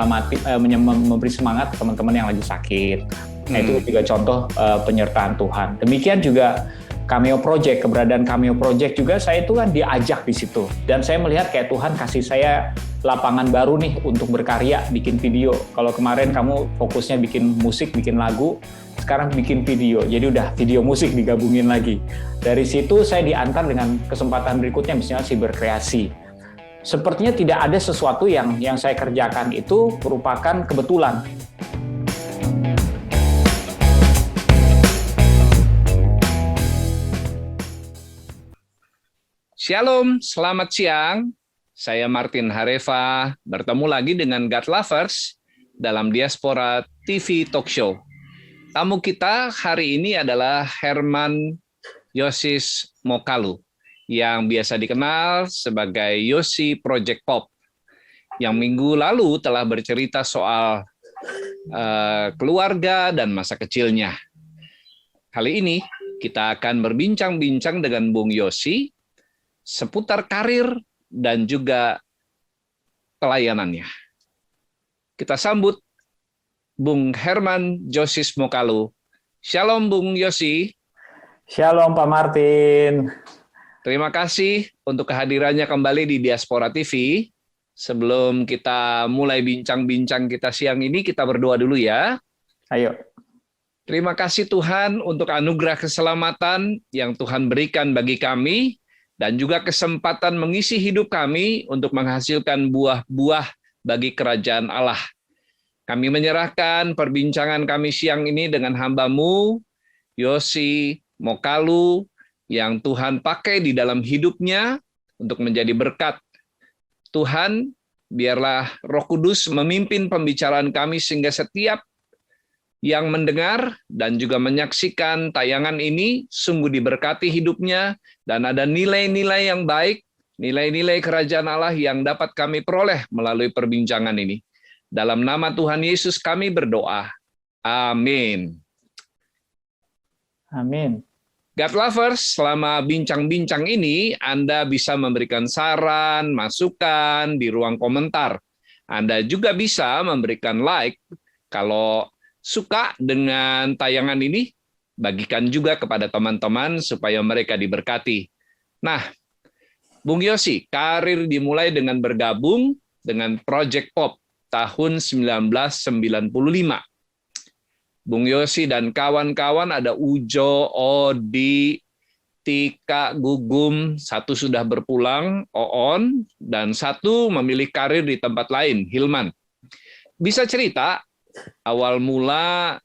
memberi semangat ke teman-teman yang lagi sakit. Nah, itu juga contoh penyertaan Tuhan. Demikian juga Cameo Project, keberadaan Cameo Project juga saya itu kan diajak di situ. Dan saya melihat kayak Tuhan kasih saya lapangan baru nih untuk berkarya, bikin video. Kalau kemarin kamu fokusnya bikin musik, bikin lagu, sekarang bikin video. Jadi udah video musik digabungin lagi. Dari situ saya diantar dengan kesempatan berikutnya, misalnya siberkreasi. Sepertinya tidak ada sesuatu yang saya kerjakan itu merupakan kebetulan. Shalom, selamat siang. Saya Martin Hareva, bertemu lagi dengan God Lovers dalam Diaspora TV Talk Show. Tamu kita hari ini adalah Herman Yosis Mokalu, yang biasa dikenal sebagai Yosi Project Pop, yang minggu lalu telah bercerita soal keluarga dan masa kecilnya. Kali ini kita akan berbincang-bincang dengan Bung Yosi seputar karir dan juga pelayanannya. Kita sambut Bung Herman Yosis Mokalu. Shalom Bung Yosi. Shalom Pak Martin. Terima kasih untuk kehadirannya kembali di Diaspora TV. Sebelum kita mulai bincang-bincang kita siang ini, kita berdoa dulu ya. Ayo. Terima kasih Tuhan untuk anugerah keselamatan yang Tuhan berikan bagi kami, dan juga kesempatan mengisi hidup kami untuk menghasilkan buah-buah bagi kerajaan Allah. Kami menyerahkan perbincangan kami siang ini dengan hamba-Mu, Yosi Mokalu, yang Tuhan pakai di dalam hidupnya untuk menjadi berkat. Tuhan, biarlah Roh Kudus memimpin pembicaraan kami sehingga setiap yang mendengar dan juga menyaksikan tayangan ini sungguh diberkati hidupnya, dan ada nilai-nilai yang baik, nilai-nilai kerajaan Allah yang dapat kami peroleh melalui perbincangan ini. Dalam nama Tuhan Yesus kami berdoa. Amin. Amin. God Lovers, selama bincang-bincang ini, Anda bisa memberikan saran, masukan di ruang komentar. Anda juga bisa memberikan like. Kalau suka dengan tayangan ini, bagikan juga kepada teman-teman supaya mereka diberkati. Nah, Bung Yosi, karir dimulai dengan bergabung dengan Project Pop tahun 1995. Bung Yosi dan kawan-kawan ada Ujo, Odi, Tika, Gugum, satu sudah berpulang, Oon, dan satu memilih karir di tempat lain, Hilman. Bisa cerita awal mula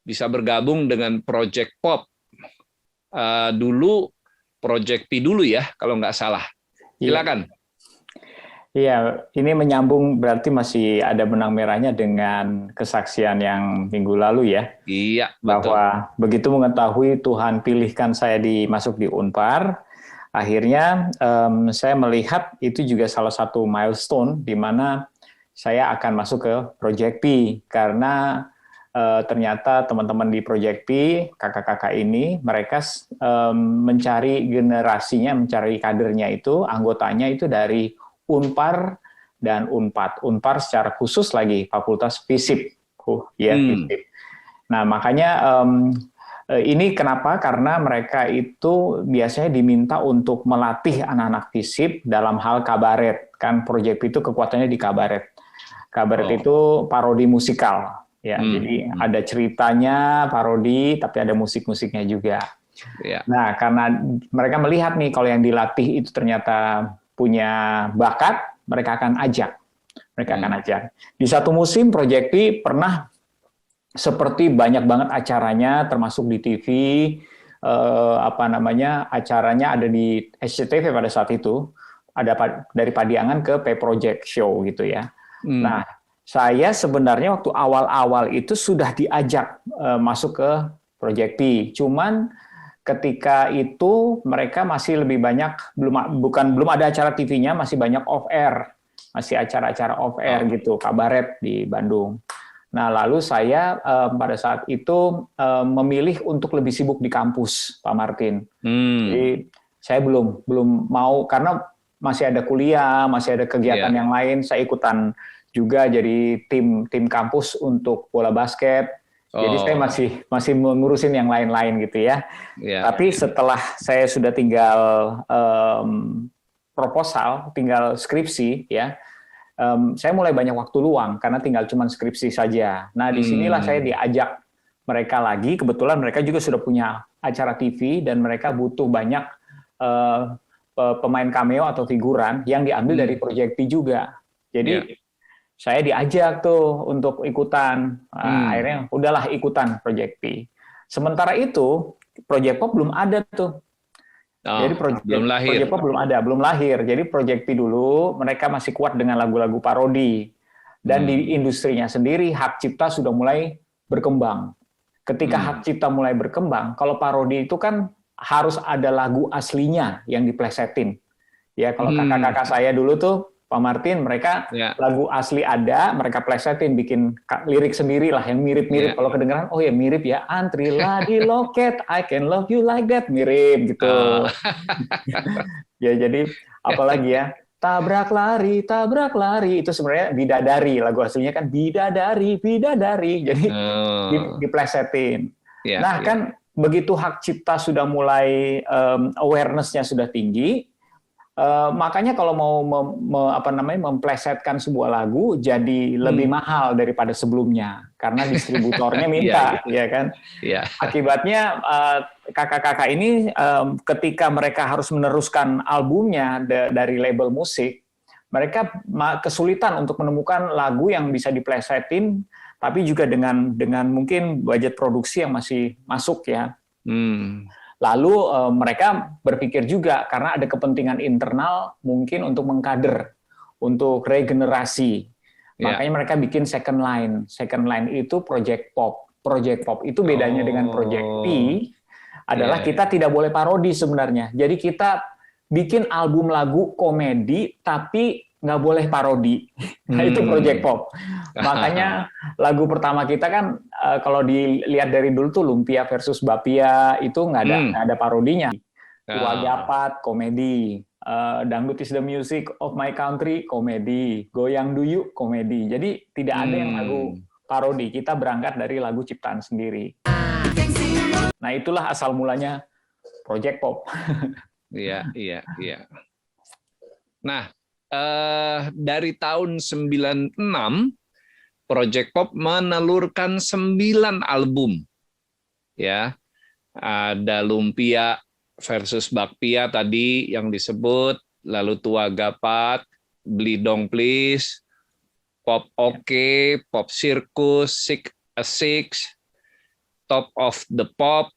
bisa bergabung dengan Project Pop. Dulu Project P dulu ya, kalau nggak salah. Silakan. Iya, ini menyambung berarti masih ada benang merahnya dengan kesaksian yang minggu lalu ya. Iya, betul. Bahwa begitu mengetahui Tuhan pilihkan saya masuk di Unpar, akhirnya saya melihat itu juga salah satu milestone di mana saya akan masuk ke Project P, karena ternyata teman-teman di Project P, kakak-kakak ini, mereka mencari generasinya, mencari kadernya itu, anggotanya itu dari Unpar dan Unpad. Unpar secara khusus lagi, Fakultas FISIP. FISIP. Nah, makanya ini kenapa? Karena mereka itu biasanya diminta untuk melatih anak-anak FISIP dalam hal kabaret. Kan Project P itu kekuatannya di kabaret. Kabaret itu parodi musikal, ya. Jadi ada ceritanya parodi, tapi ada musik-musiknya juga. Nah, karena mereka melihat nih kalau yang dilatih itu ternyata punya bakat, mereka akan ajak. Di satu musim Project P pernah seperti banyak banget acaranya, termasuk di TV, acaranya ada di SCTV pada saat itu, ada dari Padiangan ke P Project Show gitu ya. Nah, saya sebenarnya waktu awal-awal itu sudah diajak masuk ke Project P. Cuman ketika itu mereka masih lebih banyak belum ada acara TV-nya, masih banyak off air. Masih acara-acara off air gitu, kabaret di Bandung. Nah, lalu saya pada saat itu memilih untuk lebih sibuk di kampus, Pak Martin. Jadi saya belum mau, karena masih ada kuliah, masih ada kegiatan yang lain, saya ikutan juga jadi tim kampus untuk bola basket. Jadi saya masih mengurusin yang lain-lain gitu ya. Tapi setelah saya sudah tinggal proposal, tinggal skripsi ya, saya mulai banyak waktu luang karena tinggal cuma skripsi saja. Nah disinilah saya diajak mereka lagi. Kebetulan mereka juga sudah punya acara TV dan mereka butuh banyak pemain cameo atau figuran yang diambil dari Project P juga. Jadi saya diajak tuh untuk ikutan. Akhirnya udahlah ikutan Project P. Sementara itu Project Pop belum ada tuh. Jadi Project Pop belum lahir. Jadi Project P dulu mereka masih kuat dengan lagu-lagu parodi. Dan di industrinya sendiri hak cipta sudah mulai berkembang. Ketika hak cipta mulai berkembang, kalau parodi itu kan harus ada lagu aslinya yang diplesetin. Ya kalau kakak-kakak saya dulu tuh Pak Martin, mereka lagu asli ada, mereka plesetin, bikin lirik sendiri lah yang mirip-mirip. Kalau kedengeran, oh ya mirip ya, antrilah di loket, I can love you like that, mirip gitu. Ya jadi apalagi ya, tabrak lari, itu sebenarnya bidadari, lagu aslinya kan bidadari, jadi diplesetin. Kan begitu hak cipta sudah mulai awareness-nya sudah tinggi. Makanya kalau mau memplesetkan sebuah lagu jadi lebih mahal daripada sebelumnya karena distributornya minta, ya kan? Akibatnya kakak-kakak ini ketika mereka harus meneruskan albumnya dari label musik, mereka kesulitan untuk menemukan lagu yang bisa diplesetin, tapi juga dengan mungkin budget produksi yang masih masuk ya. Lalu mereka berpikir juga karena ada kepentingan internal mungkin untuk mengkader, untuk regenerasi. Makanya mereka bikin second line. Second line itu Project Pop. Project Pop itu bedanya dengan Project P adalah kita tidak boleh parodi sebenarnya. Jadi kita bikin album lagu komedi tapi nggak boleh parodi. Nah itu Project Pop. Makanya lagu pertama kita kan kalau dilihat dari dulu tuh Lumpia versus Bapia itu nggak ada parodinya. Wagapat komedi, Dangdut is the music of my country komedi, Goyang Duyuk komedi. Jadi tidak ada yang lagu parodi. Kita berangkat dari lagu ciptaan sendiri. Nah itulah asal mulanya Project Pop. Iya. Nah dari tahun 96 Project Pop menelurkan 9 album. Ya. Ada Lumpia versus Bakpia tadi yang disebut, lalu Tua Gapat, Beli Dong Please, Pop Oke, Pop Circus, Sick a Six, Top of the Pop,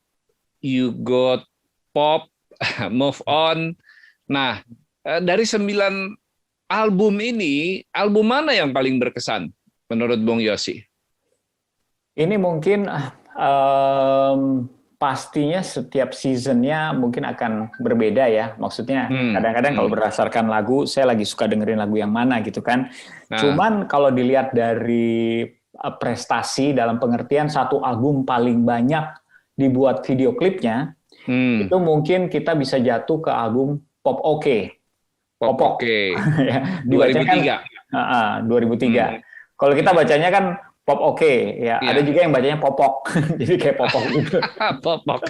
You Got Pop, Move On. Nah, dari 9 album ini, album mana yang paling berkesan menurut Bung Yosi? Ini mungkin pastinya setiap seasonnya mungkin akan berbeda ya. Maksudnya kadang-kadang kalau berdasarkan lagu, saya lagi suka dengerin lagu yang mana gitu kan. Cuman kalau dilihat dari prestasi dalam pengertian satu album paling banyak dibuat video klipnya, itu mungkin kita bisa jatuh ke album Pop Oke. Pop Oke. Ya, 2003. 2003. Kalau kita bacanya kan Pop Oke, ya. Ada juga yang bacanya Popok. Jadi kayak Popok gitu. Popok.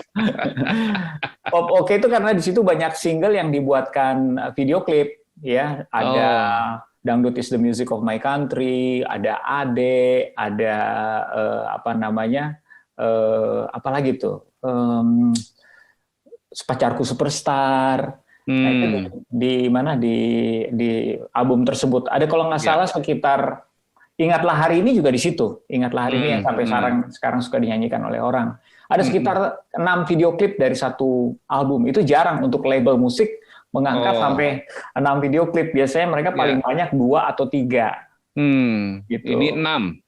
Pop Oke itu karena di situ banyak single yang dibuatkan video klip, ya. Ada Dangdut is the music of my country, ada Ade, ada apa lagi tuh? Pacarku Superstar. Nah, itu di mana di album tersebut ada kalau nggak salah sekitar Ingatlah Hari Ini juga di situ. Ingatlah Hari Ini yang sampai sekarang suka dinyanyikan oleh orang. Ada sekitar 6 video klip dari satu album. Itu jarang untuk label musik mengangkat sampai 6 video klip. Biasanya mereka paling banyak 2 atau 3. Gitu. Ini 6.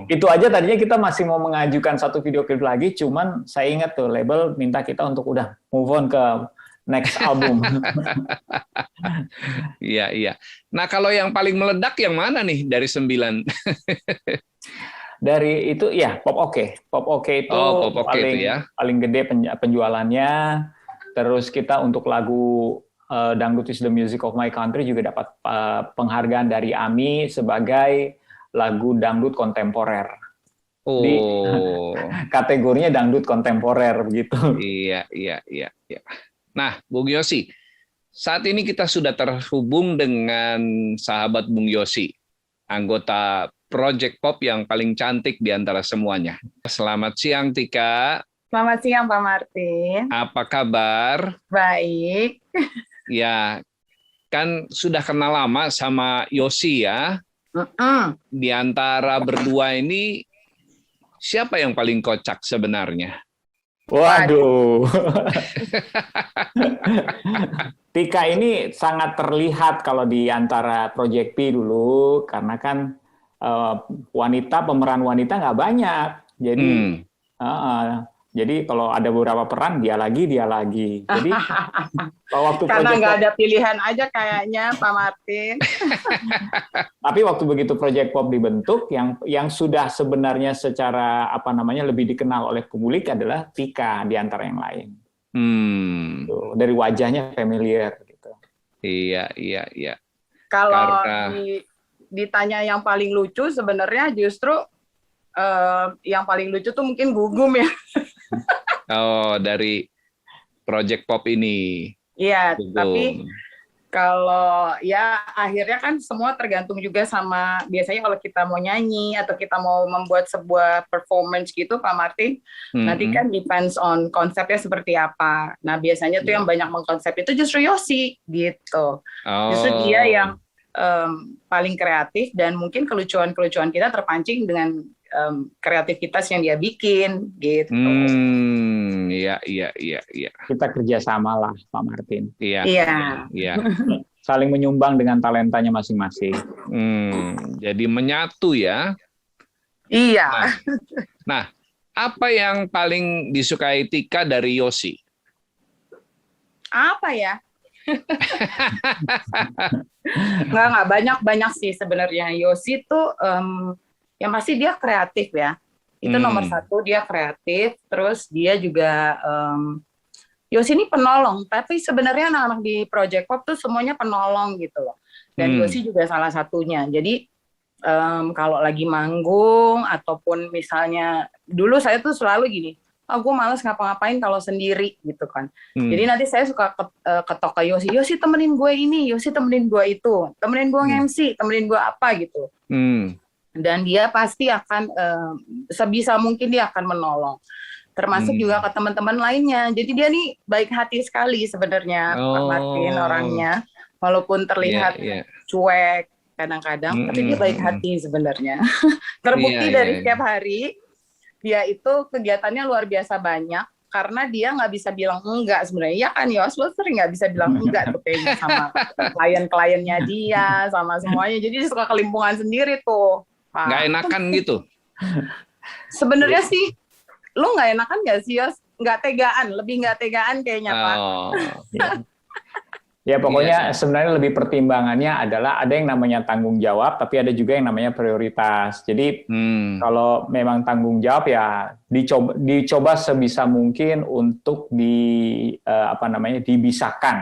Itu aja tadinya kita masih mau mengajukan satu video klip lagi, cuman saya ingat tuh label minta kita untuk udah move on ke next album. Iya. Nah kalau yang paling meledak yang mana nih dari 9? Dari itu ya Pop Oke. Pop Oke itu paling gede penjualannya. Terus kita untuk lagu Dangdut is the Music of My Country juga dapat penghargaan dari AMI sebagai lagu dangdut kontemporer. Di kategorinya dangdut kontemporer begitu. Iya. Nah, Bung Yosi, saat ini kita sudah terhubung dengan sahabat Bung Yosi, anggota Project Pop yang paling cantik di antara semuanya. Selamat siang, Tika. Selamat siang, Pak Martin. Apa kabar? Baik. Ya, kan sudah kenal lama sama Yosi ya. Di antara berdua ini, siapa yang paling kocak sebenarnya? Waduh. Tika ini sangat terlihat kalau di antara Project P dulu, karena kan pemeran wanita nggak banyak. Jadi kalau ada beberapa peran, dia lagi. Jadi waktu karena nggak ada pilihan aja kayaknya, Pak Martin. Tapi waktu begitu Project Pop dibentuk, yang sudah sebenarnya secara lebih dikenal oleh publik adalah Tika di antara yang lain. Dari wajahnya familiar gitu. Iya. Kalau ditanya yang paling lucu, sebenarnya justru yang paling lucu tuh mungkin Gugum ya. Oh, dari Project Pop ini. Iya, tapi kalau ya akhirnya kan semua tergantung juga sama, biasanya kalau kita mau nyanyi atau kita mau membuat sebuah performance gitu, Pak Martin, nanti kan depends on konsepnya seperti apa. Nah, biasanya tuh yang banyak mengkonsep itu justru Yosi gitu. Justru dia yang paling kreatif, dan mungkin kelucuan-kelucuan kita terpancing dengan kreativitas yang dia bikin gitu. Iya. Kita kerjasama lah, Pak Martin. Iya. Saling menyumbang dengan talentanya masing-masing. Jadi menyatu ya. Iya. Nah, apa yang paling disukai Tika dari Yosi? Apa ya? Nggak banyak sih sebenarnya. Yosi tuh yang pasti dia kreatif ya. Itu nomor satu, dia kreatif. Terus dia juga Yosi ini penolong, tapi sebenarnya anak-anak di Project Pop tuh semuanya penolong gitu loh. Dan Yosi juga salah satunya. Jadi kalau lagi manggung ataupun misalnya dulu saya tuh selalu gini, gue males ngapa-ngapain kalau sendiri gitu kan. Jadi nanti saya suka ketok ke Yosi temenin gue ini, Yosi temenin gue itu, temenin gue MC, temenin gue apa gitu. Dan dia pasti akan sebisa mungkin dia akan menolong, termasuk juga ke teman-teman lainnya. Jadi dia nih baik hati sekali sebenarnya, Pak Martin orangnya, walaupun terlihat cuek kadang-kadang, tapi dia baik hati sebenarnya. Terbukti dari setiap hari dia itu kegiatannya luar biasa banyak, karena dia nggak bisa bilang enggak sebenarnya. Ya kan Yos, lo sering nggak bisa bilang enggak tuh kayaknya sama klien-kliennya dia, sama semuanya. Jadi dia suka kelimpungan sendiri tuh. Nggak enakan gitu? Sebenarnya sih, lu nggak enakan nggak sih Yos? Lebih nggak tegaan kayaknya Pak. Ya pokoknya sebenarnya lebih pertimbangannya adalah ada yang namanya tanggung jawab, tapi ada juga yang namanya prioritas. Jadi kalau memang tanggung jawab ya dicoba sebisa mungkin untuk dibisahkan.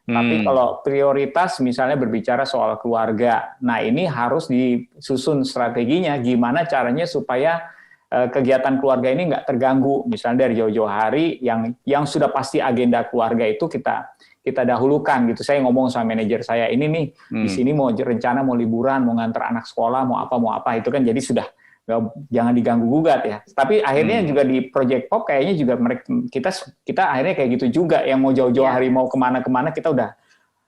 Tapi kalau prioritas misalnya berbicara soal keluarga, nah ini harus disusun strateginya gimana caranya supaya kegiatan keluarga ini nggak terganggu. Misalnya dari jauh-jauh hari yang sudah pasti agenda keluarga itu kita dahulukan gitu. Saya ngomong sama manajer saya, ini nih di sini mau rencana mau liburan, mau nganter anak sekolah, mau apa itu kan jadi sudah jangan diganggu gugat ya. Tapi akhirnya juga di Project Pop kayaknya juga kita akhirnya kayak gitu juga, yang mau jauh-jauh hari mau kemana-kemana kita udah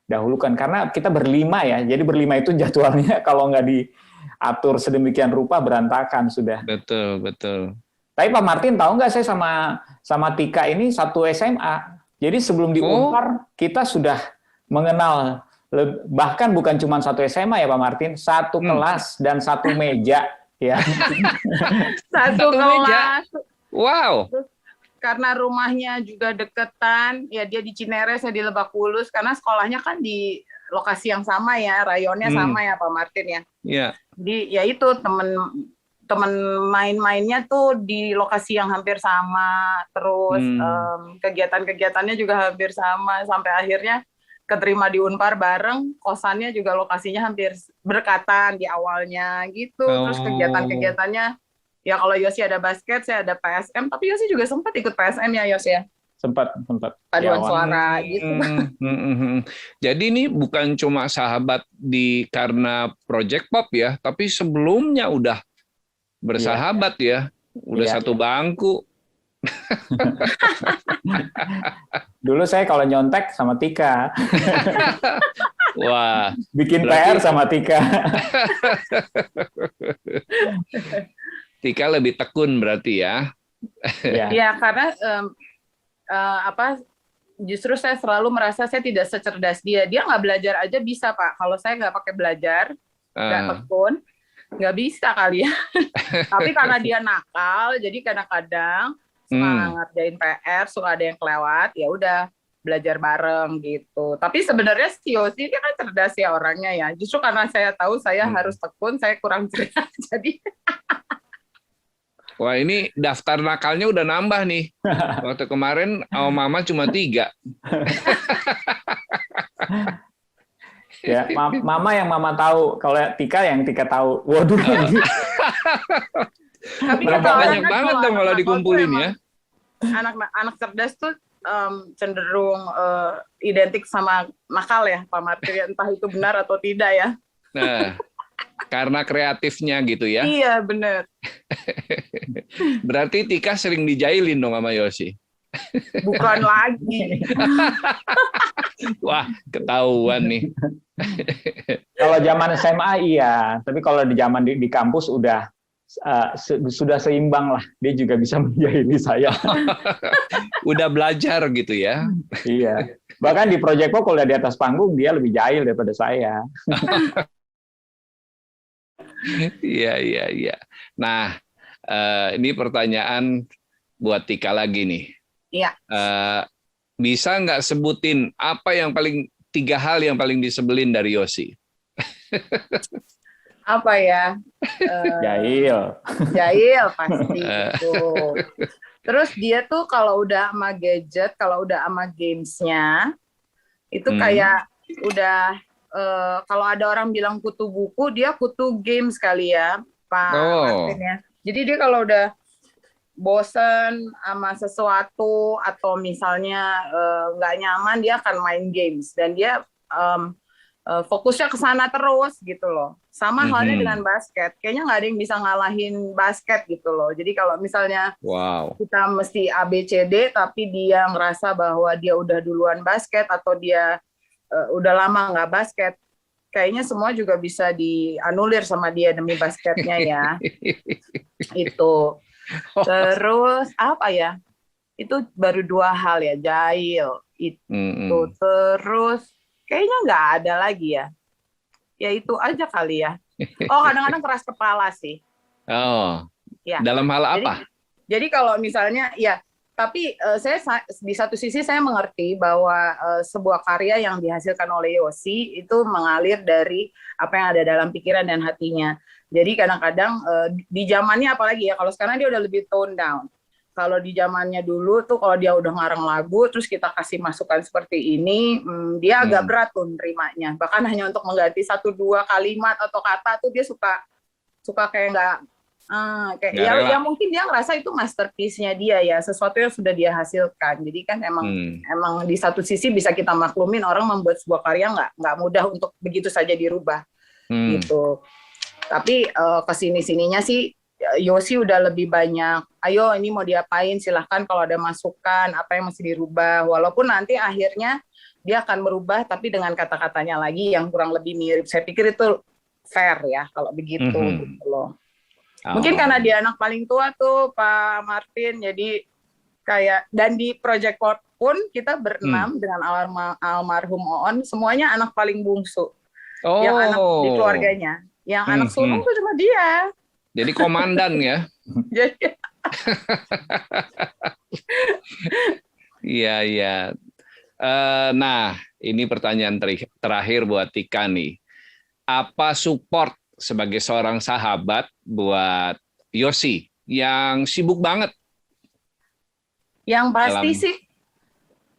dahulukan karena kita berlima ya. Jadi berlima itu jadwalnya kalau nggak diatur sedemikian rupa berantakan sudah. Betul. Tapi Pak Martin tahu nggak, saya sama Tika ini satu SMA. Jadi sebelum di Unpar kita sudah mengenal, bahkan bukan cuma satu SMA ya Pak Martin, satu kelas dan satu meja. Ya. Satu kelas. Wow. Karena rumahnya juga deketan, ya dia di Cinere, saya di Lebak Bulus, karena sekolahnya kan di lokasi yang sama ya, rayonnya sama ya Pak Martin ya. Iya. Jadi ya itu teman main-mainnya tuh di lokasi yang hampir sama, terus kegiatan-kegiatannya juga hampir sama, sampai akhirnya keterima di Unpar bareng, kosannya juga lokasinya hampir berdekatan di awalnya gitu. Terus Oh, kegiatan-kegiatannya, ya kalau Yosi ada basket, saya ada PSM, tapi Yosi juga sempat ikut PSM ya Yos ya, sempat di paduan awal. suara gitu. Jadi ini bukan cuma sahabat karena Project Pop ya, tapi sebelumnya udah Iya, bersahabat ya, udah iya. satu bangku. Dulu saya kalau nyontek sama Tika, Wah, bikin PR berarti sama Tika. Tika lebih tekun berarti ya. Iya, Ya karena apa, justru saya selalu merasa saya tidak secerdas dia. Dia nggak belajar aja bisa Pak. Kalau saya nggak pakai belajar, nggak Eh, tekun, nggak bisa kali ya. Tapi karena dia nakal, jadi kadang-kadang suka hmm, ngerjain PR, suka ada yang kelewat, ya udah belajar bareng gitu. Tapi sebenarnya si Yosi dia kan cerdas ya orangnya ya. Justru karena saya tahu saya harus tekun, saya kurang cerdas. Jadi Wah ini daftar nakalnya udah nambah nih. Waktu kemarin sama Mama cuma 3. ya. Mama yang Mama tahu, kalau Tika yang Tika tahu. Waduh, tapi Berapa kata orang banyak kan banget kalau dong anak kalau nakal tuh dikumpulin emang ya. anak cerdas tuh cenderung identik sama nakal ya, Pak Martir. Entah itu benar atau tidak ya. Nah, karena kreatifnya gitu ya. Iya, benar. Berarti Tika sering dijailin dong sama Yosi. Bukan lagi. Wah, ketahuan nih. kalau zaman SMA iya, tapi kalau di zaman di kampus udah sudah seimbang lah. Dia juga bisa menjahili saya. Udah belajar gitu ya. Iya. Bahkan di Project Pop kalau di atas panggung dia lebih jahil daripada saya. Iya, iya, iya. Nah, ini pertanyaan buat Tika lagi nih. Iya. Bisa nggak sebutin apa yang 3 hal yang paling disebelin dari Yosi? Apa ya? Jahil. Jahil pasti Eh, itu. Terus dia tuh kalau udah sama gadget, kalau udah sama gamesnya, itu kayak udah kalau ada orang bilang kutu buku, dia kutu games kali ya, Pak Martin ya. Jadi dia kalau udah bosen sama sesuatu atau misalnya nggak nyaman, dia akan main games dan dia fokusnya ke sana terus gitu loh. Sama halnya dengan basket, kayaknya nggak ada yang bisa ngalahin basket gitu loh. Jadi kalau misalnya wow. kita mesti A B C D, tapi dia ngerasa bahwa dia udah duluan basket atau dia udah lama nggak basket, kayaknya semua juga bisa dianulir sama dia demi basketnya ya. Itu. Terus apa ya? Itu baru 2 hal ya, jahil. Itu terus kayaknya nggak ada lagi ya. Ya itu aja kali ya. Oh, kadang-kadang keras kepala sih. Oh, Ya. dalam hal apa? Jadi kalau misalnya ya, tapi saya di satu sisi saya mengerti bahwa sebuah karya yang dihasilkan oleh Yosi itu mengalir dari apa yang ada dalam pikiran dan hatinya. Jadi kadang-kadang di zamannya apalagi ya, kalau sekarang dia udah lebih tone down. Kalau di zamannya dulu tuh kalau dia udah ngarang lagu terus kita kasih masukan seperti ini, dia agak berat tuh nerimanya. Bahkan hanya untuk mengganti 1-2 kalimat atau kata tuh dia suka kayak nggak kayak ya mungkin dia ngerasa itu masterpiece-nya dia ya, sesuatu yang sudah dia hasilkan. Jadi kan emang di satu sisi bisa kita maklumin orang membuat sebuah karya nggak mudah untuk begitu saja dirubah gitu. Tapi kesini-sininya sih Yosi udah lebih banyak, ayo ini mau diapain, silahkan kalau ada masukan, apa yang mesti dirubah. Walaupun nanti akhirnya dia akan merubah, tapi dengan kata-katanya lagi yang kurang lebih mirip. Saya pikir itu fair ya, kalau begitu gitu loh. Mungkin karena dia anak paling tua tuh, Pak Martin, jadi kayak, dan di Project Pop pun kita berenam dengan almarhum Oon, semuanya anak paling bungsu. Yang anak di keluarganya. Yang anak sulung tuh cuma dia. Jadi komandan ya. Iya, iya. Nah, ini pertanyaan terakhir buat Tika nih. Apa support sebagai seorang sahabat buat Yosi yang sibuk banget? Yang pasti sih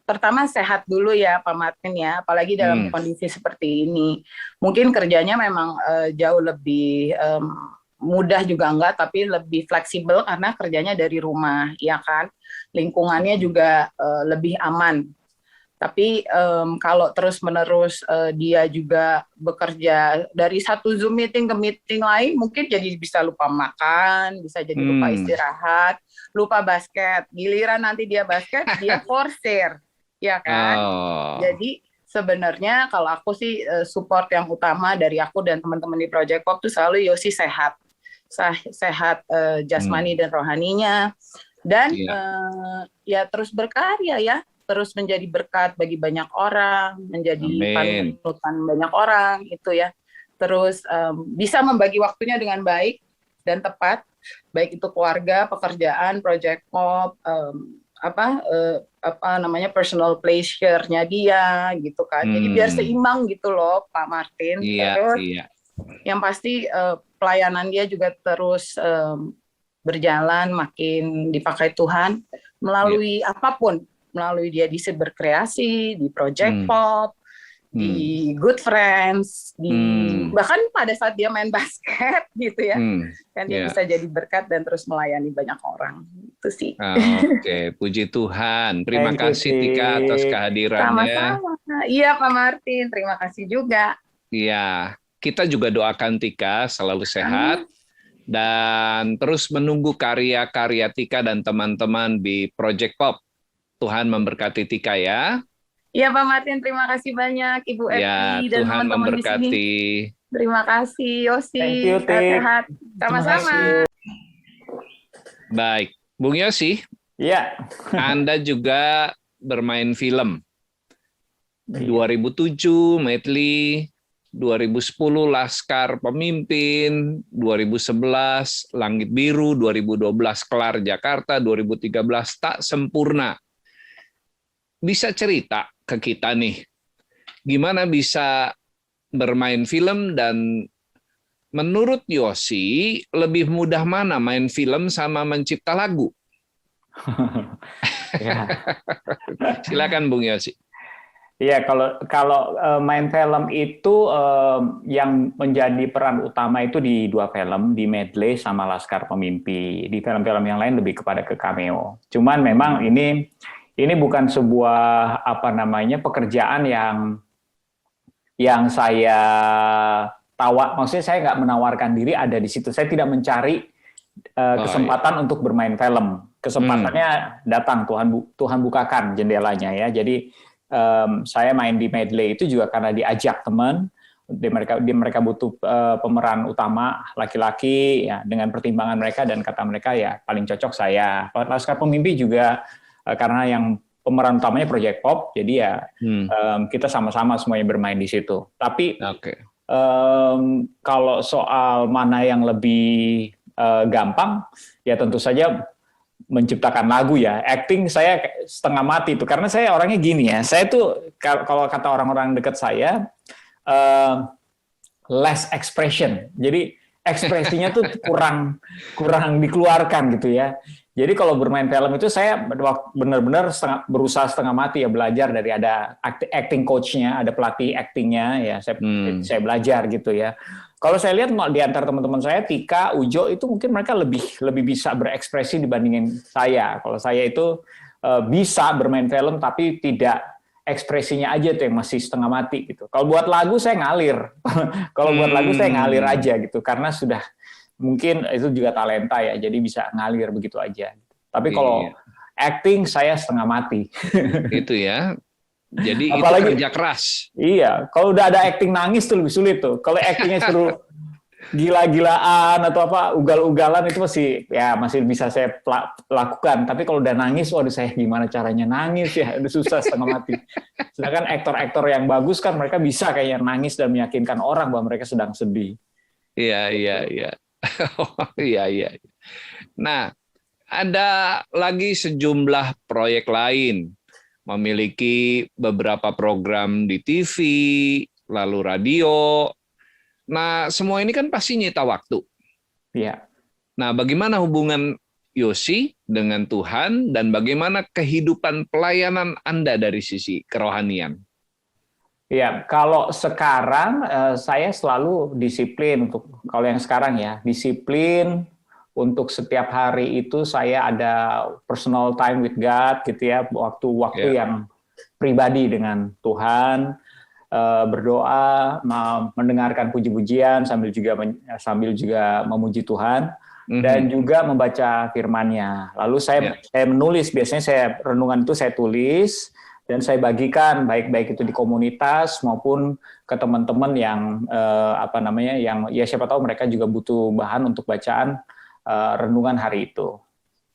pertama sehat dulu ya Pak Martin ya, apalagi dalam kondisi seperti ini. Mungkin kerjanya memang jauh lebih mudah juga enggak, tapi lebih fleksibel karena kerjanya dari rumah, ya kan. Lingkungannya juga lebih aman. Tapi kalau terus-menerus dia juga bekerja dari satu Zoom meeting ke meeting lain, mungkin jadi bisa lupa makan, bisa jadi lupa istirahat, lupa basket. Giliran nanti dia basket, dia forsir, ya kan? Jadi sebenarnya kalau aku sih support yang utama dari aku dan teman-teman di Project Pop itu selalu Yosi sehat. Sehat jasmani dan rohaninya. Dan ya terus berkarya ya. Terus menjadi berkat bagi banyak orang, menjadi panutan banyak orang, itu ya. Terus bisa membagi waktunya dengan baik dan tepat, baik itu keluarga, pekerjaan, project pop, personal pleasure-nya dia, gitu kan. Jadi biar seimbang gitu loh, Pak Martin. Terus yang pasti pelayanan dia juga terus berjalan, makin dipakai Tuhan melalui apapun. Melalui dia bisa berkreasi di Project Pop, di Good Friends, bahkan pada saat dia main basket gitu ya, kan dia bisa jadi berkat dan terus melayani banyak orang. Itu sih. Oke, puji Tuhan. Terima kasih Tika atas kehadirannya. Sama-sama. Iya Pak Martin, terima kasih juga. Iya, kita juga doakan Tika selalu sehat. Dan terus menunggu karya-karya Tika dan teman-teman di Project Pop. Tuhan memberkati Tika ya. Iya Pak Martin, terima kasih banyak Ibu Evi dan teman-teman di sini. Terima kasih Yosi, sehat-sehat. Sama-sama. Baik, Bung Yosi. Iya. Anda juga bermain film. 2007 Medley, 2010 Laskar Pemimpin, 2011 Langit Biru, 2012 Kelar Jakarta, 2013 Tak Sempurna. Bisa cerita ke kita nih, gimana bisa bermain film, dan menurut Yosi lebih mudah mana main film sama mencipta lagu? Silakan Bung Yosi. Iya, kalau main film itu yang menjadi peran utama itu di 2 film, di Medley sama Laskar Pemimpi. Di film-film yang lain lebih kepada ke cameo. Cuman memang ini bukan sebuah pekerjaan yang saya maksudnya saya nggak menawarkan diri ada di situ. Saya tidak mencari kesempatan untuk bermain film. Kesempatannya datang, Tuhan bukakan jendelanya ya. Jadi saya main di Medley itu juga karena diajak teman. Mereka butuh pemeran utama laki-laki ya, dengan pertimbangan mereka dan kata mereka ya paling cocok saya. Laskar Pemimpi juga karena yang pemeran utamanya Project Pop, jadi ya kita sama-sama semuanya bermain di situ. Tapi kalau soal mana yang lebih gampang, ya tentu saja menciptakan lagu ya. Acting saya setengah mati itu karena saya orangnya gini ya. Saya tuh kalau kata orang-orang dekat saya less expression. Jadi ekspresinya tuh kurang dikeluarkan gitu ya. Jadi kalau bermain film itu saya benar-benar berusaha setengah mati ya, belajar dari ada acting coach-nya, ada pelatih acting-nya ya, saya belajar gitu ya. Kalau saya lihat di antara teman-teman saya, Tika, Ujo itu mungkin mereka lebih bisa berekspresi dibandingin saya. Kalau saya itu bisa bermain film tapi tidak, ekspresinya aja tuh yang masih setengah mati gitu. Kalau buat lagu saya ngalir. Kalau buat lagu saya ngalir aja gitu karena sudah mungkin itu juga talenta ya, jadi bisa ngalir begitu aja. Tapi kalau acting saya setengah mati. Itu ya. Jadi apalagi, itu kerja keras. Iya, kalau udah ada acting nangis tuh lebih sulit tuh. Kalau actingnya suruh gila-gilaan atau ugal-ugalan itu masih bisa saya lakukan. Tapi kalau udah nangis, waduh saya gimana caranya nangis ya, udah susah setengah mati. Sedangkan aktor-aktor yang bagus kan mereka bisa kayak nangis dan meyakinkan orang bahwa mereka sedang sedih. Iya. Iya. Nah, ada lagi sejumlah proyek lain, memiliki beberapa program di TV, lalu radio. Nah, semua ini kan pasti nyita waktu. Iya. Nah, bagaimana hubungan Yosi dengan Tuhan, dan bagaimana kehidupan pelayanan Anda dari sisi kerohanian? Ya, kalau sekarang saya selalu disiplin untuk kalau yang sekarang ya, disiplin untuk setiap hari itu saya ada personal time with God gitu ya, waktu-waktu yang pribadi dengan Tuhan, berdoa, mendengarkan puji-pujian sambil juga memuji Tuhan. Dan juga membaca firman-Nya. Lalu saya menulis, biasanya renungan itu saya tulis dan saya bagikan baik itu di komunitas maupun ke teman-teman yang yang ya siapa tahu mereka juga butuh bahan untuk bacaan renungan hari itu.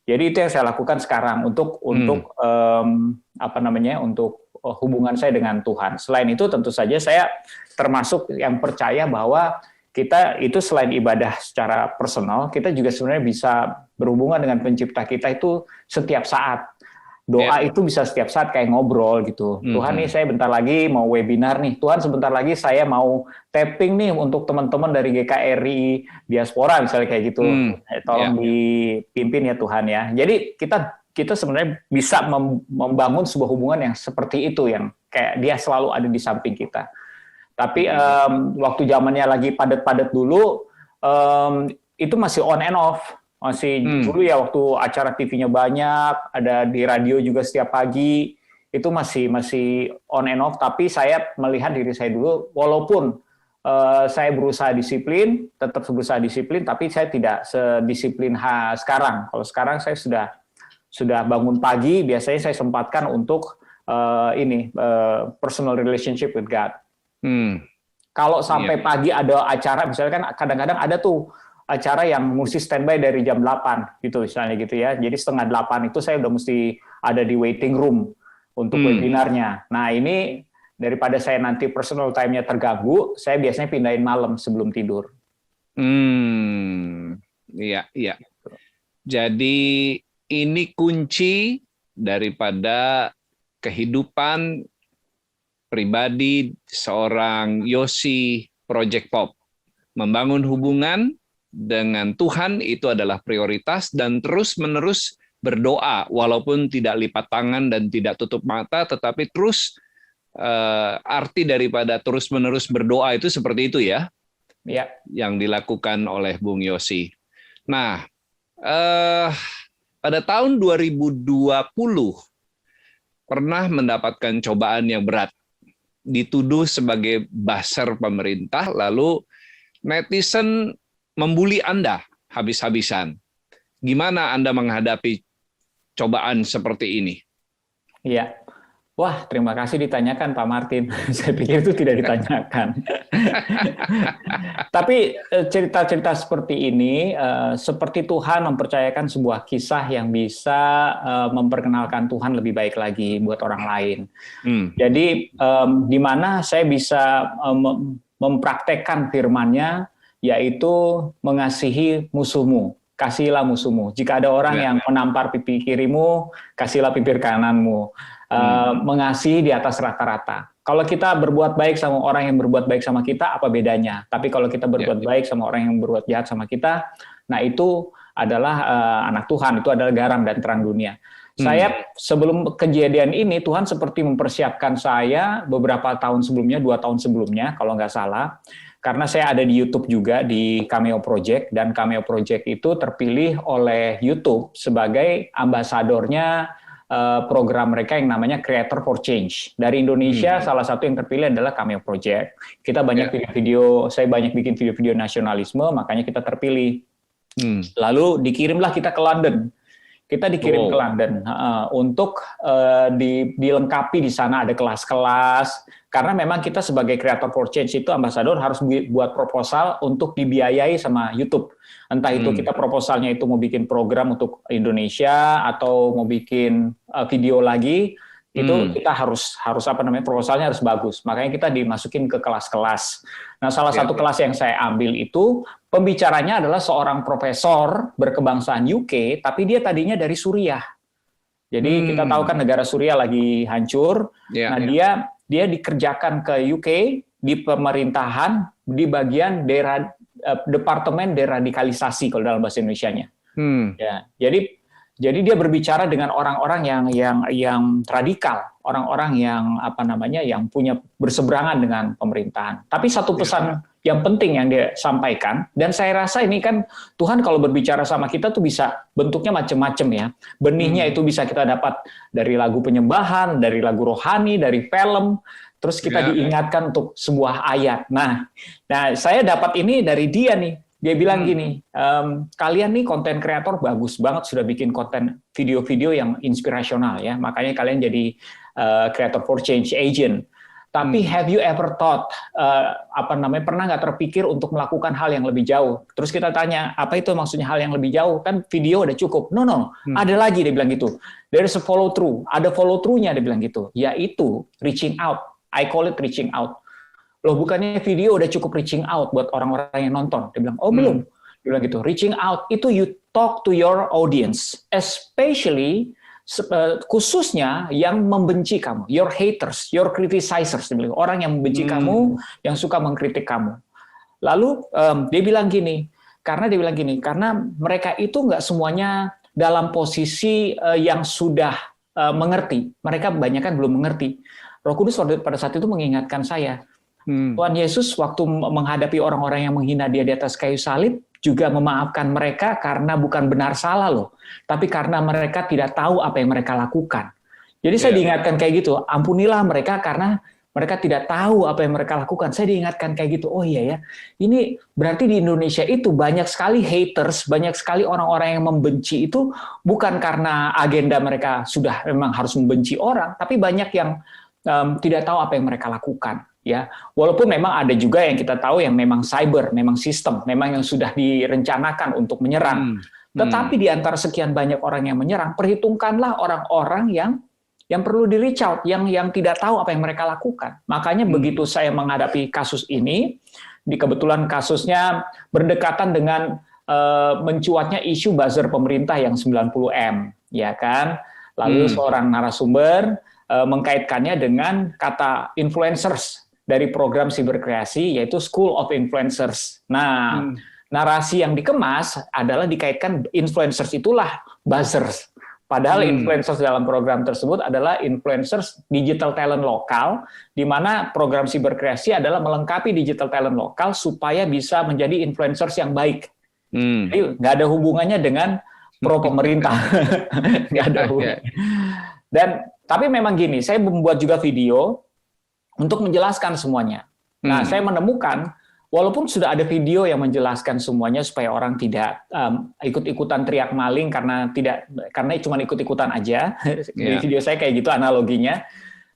Jadi itu yang saya lakukan sekarang untuk hubungan saya dengan Tuhan. Selain itu tentu saja saya termasuk yang percaya bahwa kita itu selain ibadah secara personal, kita juga sebenarnya bisa berhubungan dengan pencipta kita itu setiap saat. Doa itu bisa setiap saat kayak ngobrol gitu. Tuhan nih saya bentar lagi mau webinar nih. Tuhan sebentar lagi saya mau tapping nih untuk teman-teman dari GKRI Diaspora misalnya kayak gitu. Tolong dipimpin ya Tuhan ya. Jadi kita sebenarnya bisa membangun sebuah hubungan yang seperti itu, yang kayak dia selalu ada di samping kita. Tapi waktu zamannya lagi padat-padat dulu, itu masih on and off. Masih dulu ya waktu acara TV-nya banyak, ada di radio juga setiap pagi, itu masih on and off. Tapi saya melihat diri saya dulu, walaupun saya tetap berusaha disiplin, tapi saya tidak sedisiplin sekarang. Kalau sekarang saya sudah bangun pagi, biasanya saya sempatkan untuk personal relationship with God. Kalau sampai pagi ada acara, misalnya kan kadang-kadang ada tuh acara yang mesti standby dari jam 8 gitu misalnya gitu ya. Jadi 7:30 itu saya udah mesti ada di waiting room untuk webinarnya. Nah ini daripada saya nanti personal time-nya terganggu, saya biasanya pindahin malam sebelum tidur. Iya. Jadi ini kunci daripada kehidupan pribadi seorang Yosi Project Pop. Membangun hubungan dengan Tuhan itu adalah prioritas, dan terus-menerus berdoa walaupun tidak lipat tangan dan tidak tutup mata, tetapi terus arti daripada terus-menerus berdoa itu seperti itu ya. Ya, yang dilakukan oleh Bung Yosi. Nah, pada tahun 2020 pernah mendapatkan cobaan yang berat. Dituduh sebagai buzzer pemerintah, lalu netizen membuli Anda habis-habisan. Gimana Anda menghadapi cobaan seperti ini? Iya. Wah, terima kasih ditanyakan Pak Martin. Saya pikir itu tidak ditanyakan. Tapi cerita-cerita seperti ini, seperti Tuhan mempercayakan sebuah kisah yang bisa memperkenalkan Tuhan lebih baik lagi buat orang lain. Jadi, di mana saya bisa mempraktekkan firman-Nya, yaitu mengasihi musuhmu. Kasihilah musuhmu. Jika ada orang yang menampar pipi kirimu, kasihlah pipi kananmu. Mengasihi di atas rata-rata. Kalau kita berbuat baik sama orang yang berbuat baik sama kita, apa bedanya? Tapi kalau kita berbuat baik sama orang yang berbuat jahat sama kita, nah itu adalah anak Tuhan, itu adalah garam dan terang dunia. Saya sebelum kejadian ini, Tuhan seperti mempersiapkan saya beberapa tahun sebelumnya, 2 tahun sebelumnya, kalau nggak salah. Karena saya ada di YouTube juga, di Cameo Project, dan Cameo Project itu terpilih oleh YouTube sebagai ambasadornya program mereka yang namanya Creator for Change. Dari Indonesia, salah satu yang terpilih adalah Cameo Project. Kita banyak saya banyak bikin video-video nasionalisme, makanya kita terpilih. Lalu dikirimlah kita ke London. Kita dikirim ke London untuk dilengkapi di sana ada kelas-kelas. Karena memang kita sebagai Creator for Change itu ambasador harus buat proposal untuk dibiayai sama YouTube. Entah itu kita proposalnya itu mau bikin program untuk Indonesia atau mau bikin video lagi, itu kita harus proposalnya harus bagus. Makanya kita dimasukin ke kelas-kelas. Nah, salah satu kelas yang saya ambil itu pembicaranya adalah seorang profesor berkebangsaan UK, tapi dia tadinya dari Suriah. Jadi kita tahu kan negara Suriah lagi hancur. Nah, dia dikerjakan ke UK di pemerintahan di bagian Departemen Deradikalisasi kalau dalam bahasa Indonesianya. Ya, jadi dia berbicara dengan orang-orang yang radikal, orang-orang yang apa namanya, yang punya berseberangan dengan pemerintahan. Tapi satu pesan yang penting yang dia sampaikan, dan saya rasa ini kan Tuhan kalau berbicara sama kita tuh bisa bentuknya macam-macam ya. Benihnya itu bisa kita dapat dari lagu penyembahan, dari lagu rohani, dari film. Terus kita diingatkan untuk sebuah ayat. Nah, saya dapat ini dari dia nih. Dia bilang gini, kalian nih konten kreator bagus banget sudah bikin konten video-video yang inspirasional ya, makanya kalian jadi creator for change agent. Tapi have you ever thought, pernah nggak terpikir untuk melakukan hal yang lebih jauh? Terus kita tanya, apa itu maksudnya hal yang lebih jauh? Kan video udah cukup. No, ada lagi dia bilang gitu. There is a follow through, ada follow through-nya dia bilang gitu, yaitu reaching out. I call it reaching out. Loh, bukannya video udah cukup reaching out buat orang-orang yang nonton? Dia bilang, oh belum. Dia bilang gitu, reaching out itu you talk to your audience, especially khususnya yang membenci kamu, your haters, your criticizers, dia bilang, orang yang membenci kamu, yang suka mengkritik kamu. Lalu dia bilang gini, karena mereka itu nggak semuanya dalam posisi yang sudah mengerti, mereka kebanyakan belum mengerti. Roh Kudus pada saat itu mengingatkan saya, Tuhan Yesus waktu menghadapi orang-orang yang menghina dia di atas kayu salib, juga memaafkan mereka karena bukan benar salah loh, tapi karena mereka tidak tahu apa yang mereka lakukan. Jadi saya diingatkan kayak gitu, ampunilah mereka karena mereka tidak tahu apa yang mereka lakukan. Saya diingatkan kayak gitu, oh iya ya, ini berarti di Indonesia itu banyak sekali haters, banyak sekali orang-orang yang membenci itu bukan karena agenda mereka sudah memang harus membenci orang, tapi banyak yang tidak tahu apa yang mereka lakukan. Ya, walaupun memang ada juga yang kita tahu yang memang cyber, memang sistem, memang yang sudah direncanakan untuk menyerang. Tetapi di antara sekian banyak orang yang menyerang, perhitungkanlah orang-orang yang perlu di reach out, yang tidak tahu apa yang mereka lakukan. Makanya begitu saya menghadapi kasus ini, kebetulan kasusnya berdekatan dengan mencuatnya isu buzzer pemerintah yang 90M, ya kan? Lalu seorang narasumber mengkaitkannya dengan kata influencers dari program siberkreasi, yaitu School of Influencers. Nah, narasi yang dikemas adalah dikaitkan influencers itulah buzzers. Padahal influencers dalam program tersebut adalah influencers digital talent lokal, di mana program siberkreasi adalah melengkapi digital talent lokal supaya bisa menjadi influencers yang baik. Jadi nggak ada hubungannya dengan pro pemerintah, nggak ada hubungannya. Tapi memang gini, saya membuat juga video untuk menjelaskan semuanya. Nah, saya menemukan, walaupun sudah ada video yang menjelaskan semuanya supaya orang tidak ikut-ikutan teriak maling karena cuma ikut-ikutan aja. Di video saya kayak gitu analoginya.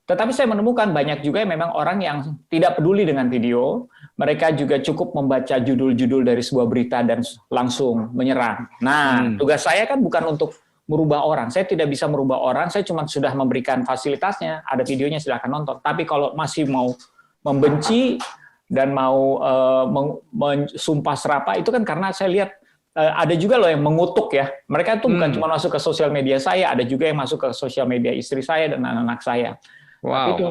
Tetapi saya menemukan banyak juga yang memang orang yang tidak peduli dengan video. Mereka juga cukup membaca judul-judul dari sebuah berita dan langsung menyerang. Nah, tugas saya kan bukan untuk merubah orang. Saya tidak bisa merubah orang, saya cuma sudah memberikan fasilitasnya, ada videonya silahkan nonton. Tapi kalau masih mau membenci dan mau sumpah serapa, itu kan karena saya lihat ada juga loh yang mengutuk ya. Mereka itu bukan cuma masuk ke sosial media saya, ada juga yang masuk ke sosial media istri saya dan anak-anak saya. Wow. Itu,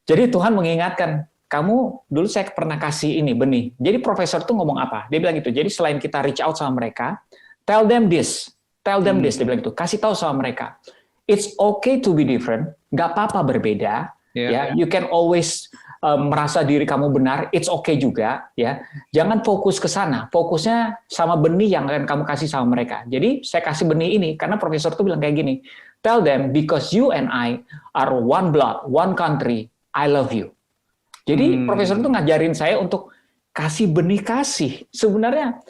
jadi Tuhan mengingatkan, kamu dulu saya pernah kasih ini benih. Jadi profesor tuh ngomong apa? Dia bilang gitu. Jadi selain kita reach out sama mereka, tell them this, dia bilang gitu. Kasih tahu sama mereka, it's okay to be different, nggak apa-apa berbeda. Ya, you can always merasa diri kamu benar, it's okay juga. Ya, jangan fokus ke sana, fokusnya sama benih yang akan kamu kasih sama mereka. Jadi saya kasih benih ini karena profesor tuh bilang kayak gini, tell them because you and I are one blood, one country, I love you. Jadi profesor itu ngajarin saya untuk kasih benih kasih. Sebenarnya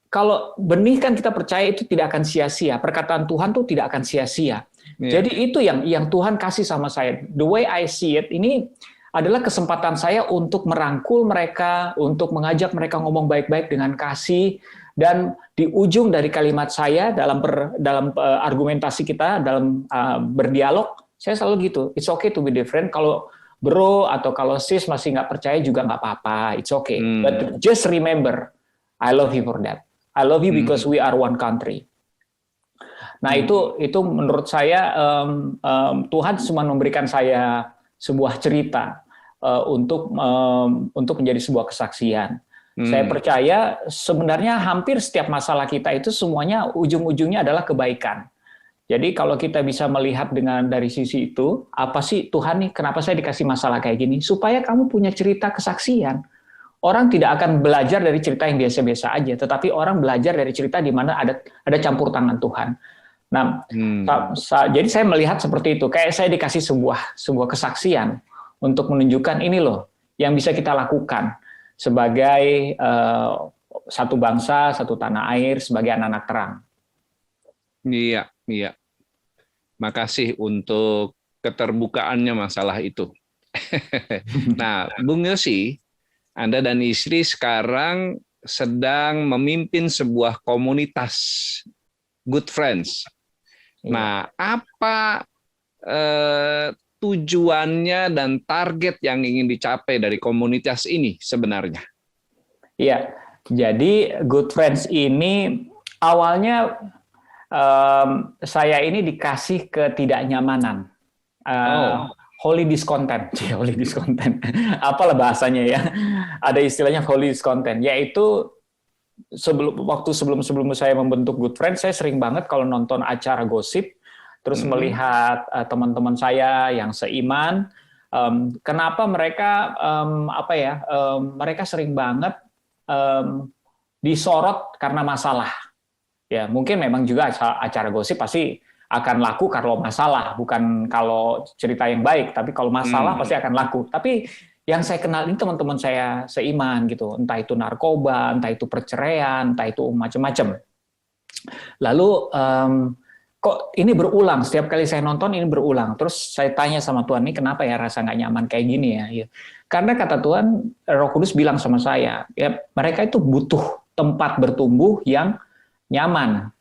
kalau benih kan kita percaya itu tidak akan sia-sia. Perkataan Tuhan tuh tidak akan sia-sia. Jadi itu yang Tuhan kasih sama saya. The way I see it, ini adalah kesempatan saya untuk merangkul mereka, untuk mengajak mereka ngomong baik-baik dengan kasih. Dan di ujung dari kalimat saya dalam argumentasi kita, dalam berdialog, saya selalu gitu. It's okay to be different. Kalau bro atau kalau sis masih nggak percaya juga nggak apa-apa. It's okay. But just remember, I love you for that. I love you because we are one country. Nah itu menurut saya Tuhan cuma memberikan saya sebuah cerita untuk menjadi sebuah kesaksian. Saya percaya sebenarnya hampir setiap masalah kita itu semuanya ujung-ujungnya adalah kebaikan. Jadi kalau kita bisa melihat dari sisi itu, apa sih Tuhan nih, kenapa saya dikasih masalah kayak gini? Supaya kamu punya cerita kesaksian. Orang tidak akan belajar dari cerita yang biasa-biasa aja, tetapi orang belajar dari cerita di mana ada campur tangan Tuhan. Nah, jadi saya melihat seperti itu. Kayak saya dikasih sebuah kesaksian untuk menunjukkan ini loh yang bisa kita lakukan sebagai satu bangsa, satu tanah air, sebagai anak-anak terang. Iya, iya. Makasih untuk keterbukaannya masalah itu. Nah, Bung Yosi, Anda dan istri sekarang sedang memimpin sebuah komunitas Good Friends. Nah, apa tujuannya dan target yang ingin dicapai dari komunitas ini sebenarnya? Iya, jadi Good Friends ini awalnya saya ini dikasih ketidaknyamanan, holy discontent, holy discontent. Apalah bahasanya ya? Ada istilahnya holy discontent, yaitu waktu sebelum saya membentuk Good Friends, saya sering banget kalau nonton acara gosip, terus melihat teman-teman saya yang seiman, kenapa mereka mereka sering banget disorot karena masalah. Ya, mungkin memang juga acara gosip pasti akan laku kalau masalah, bukan kalau cerita yang baik, tapi kalau masalah pasti akan laku. Tapi yang saya kenal ini teman-teman saya seiman gitu, entah itu narkoba, entah itu perceraian, entah itu macam-macam. Lalu kok ini berulang, setiap kali saya nonton ini berulang. Terus saya tanya sama Tuhan, ini kenapa ya rasa nggak nyaman kayak gini ya? Karena kata Tuhan, Roh Kudus bilang sama saya, ya mereka itu butuh tempat bertumbuh yang nyaman,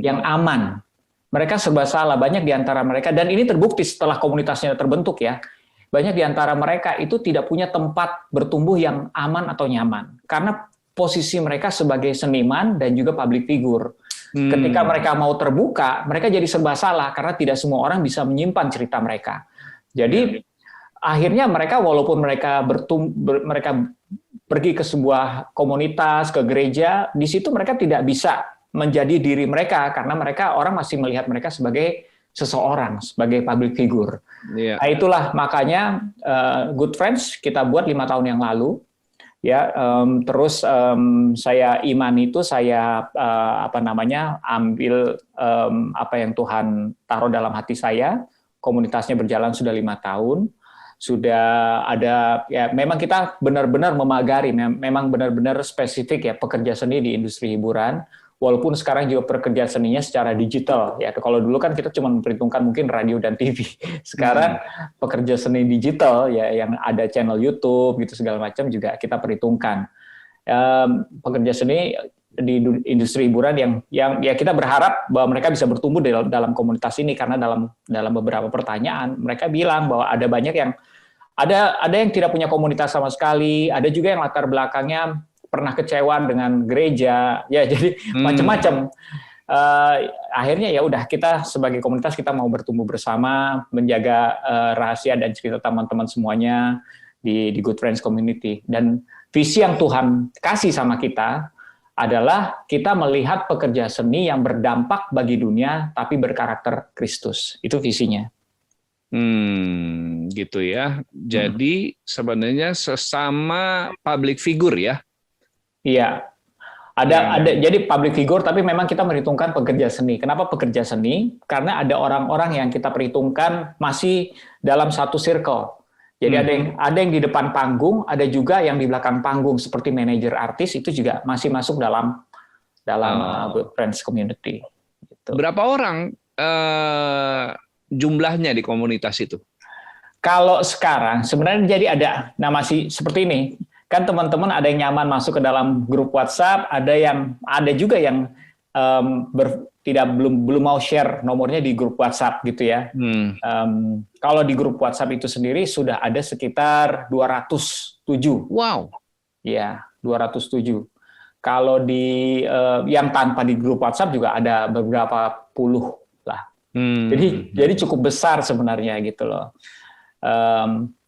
yang aman. Mereka serba salah, banyak di antara mereka, dan ini terbukti setelah komunitasnya terbentuk ya, banyak di antara mereka itu tidak punya tempat bertumbuh yang aman atau nyaman, karena posisi mereka sebagai seniman dan juga public figure. Ketika mereka mau terbuka, mereka jadi serba salah, karena tidak semua orang bisa menyimpan cerita mereka. Jadi akhirnya mereka, walaupun mereka pergi ke sebuah komunitas, ke gereja, di situ mereka tidak bisa menjadi diri mereka, karena orang masih melihat mereka sebagai seseorang, sebagai public figure. Nah, itulah makanya Good Friends kita buat 5 tahun yang lalu. Ya, terus saya iman itu saya ambil apa yang Tuhan taruh dalam hati saya. Komunitasnya berjalan sudah 5 tahun. Sudah ada, ya memang kita benar-benar memagari, memang benar-benar spesifik ya pekerja seni di industri hiburan. Walaupun sekarang juga pekerja seninya secara digital ya. Kalau dulu kan kita cuma memperhitungkan mungkin radio dan TV. Sekarang pekerja seni digital ya, yang ada channel YouTube gitu segala macam juga kita perhitungkan. Pekerja seni di industri hiburan yang ya kita berharap bahwa mereka bisa bertumbuh dalam komunitas ini, karena dalam beberapa pertanyaan mereka bilang bahwa ada banyak yang ada yang tidak punya komunitas sama sekali, ada juga yang latar belakangnya pernah kecewa dengan gereja, ya jadi macam-macam. Akhirnya ya udah, kita sebagai komunitas kita mau bertumbuh bersama, menjaga rahasia dan cerita teman-teman semuanya di Good Friends Community. Dan visi yang Tuhan kasih sama kita adalah kita melihat pekerja seni yang berdampak bagi dunia tapi berkarakter Kristus. Itu visinya. Gitu ya. Jadi sebenarnya sesama public figure ya. Iya, ada jadi public figure, tapi memang kita merhitungkan pekerja seni. Kenapa pekerja seni? Karena ada orang-orang yang kita perhitungkan masih dalam satu circle. Jadi ada yang di depan panggung, ada juga yang di belakang panggung seperti manajer artis, itu juga masih masuk dalam Good Friends Community. Gitu. Berapa orang jumlahnya di komunitas itu? Kalau sekarang sebenarnya jadi ada masih seperti ini. Kan teman-teman ada yang nyaman masuk ke dalam grup WhatsApp, ada juga yang belum mau share nomornya di grup WhatsApp gitu ya. Kalau di grup WhatsApp itu sendiri sudah ada sekitar 207. Wow. Ya, 207. Kalau di yang tanpa di grup WhatsApp juga ada beberapa puluh lah. Jadi cukup besar sebenarnya gitu loh.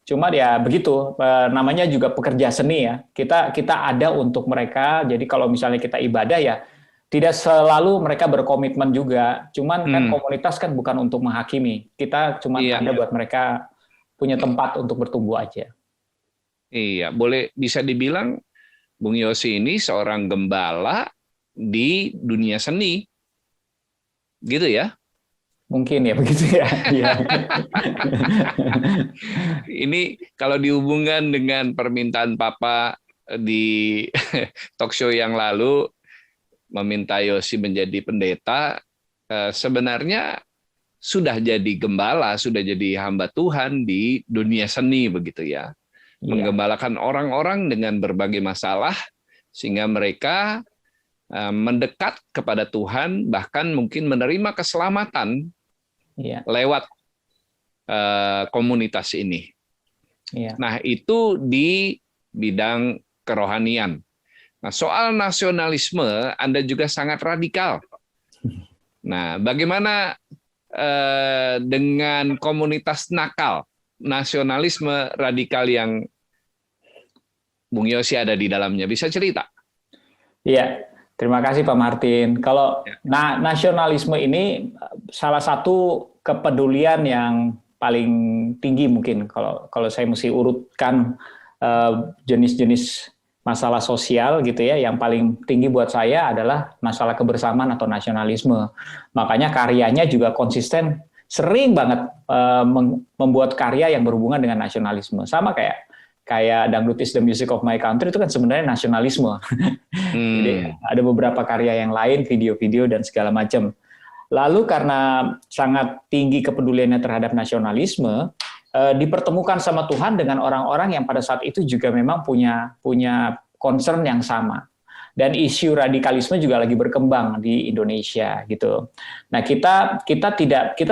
Cuma ya begitu, namanya juga pekerja seni ya. Kita ada untuk mereka. Jadi kalau misalnya kita ibadah ya tidak selalu mereka berkomitmen juga. Cuman kan komunitas kan bukan untuk menghakimi. Kita cuman Iya, ada buat mereka punya tempat untuk bertumbuh aja. iya, boleh bisa dibilang Bung Yosi ini seorang gembala di dunia seni, gitu ya? Mungkin ya begitu ya. Iya. Ini kalau dihubungkan dengan permintaan Papa di talk show yang lalu, meminta Yosi menjadi pendeta, sebenarnya sudah jadi gembala, sudah jadi hamba Tuhan di dunia seni begitu ya. Iya. Menggembalakan orang-orang dengan berbagai masalah sehingga mereka mendekat kepada Tuhan, bahkan mungkin menerima keselamatan Iya. lewat komunitas ini. Iya. Nah, itu di bidang kerohanian. Nah, soal nasionalisme Anda juga sangat radikal. Nah, bagaimana dengan komunitas nakal, nasionalisme radikal yang Bung Yosi ada di dalamnya? Bisa cerita? Iya, terima kasih Pak Martin. Kalau nasionalisme ini salah satu kepedulian yang paling tinggi mungkin kalau saya mesti urutkan jenis-jenis masalah sosial gitu ya, yang paling tinggi buat saya adalah masalah kebersamaan atau nasionalisme. Makanya karyanya juga konsisten, sering banget membuat karya yang berhubungan dengan nasionalisme. Sama kayak Dangdut is the Music of My Country itu kan sebenarnya nasionalisme. Jadi ada beberapa karya yang lain, video-video dan segala macam. Lalu karena sangat tinggi kepeduliannya terhadap nasionalisme, dipertemukan sama Tuhan dengan orang-orang yang pada saat itu juga memang punya concern yang sama. Dan isu radikalisme juga lagi berkembang di Indonesia gitu. Nah, kita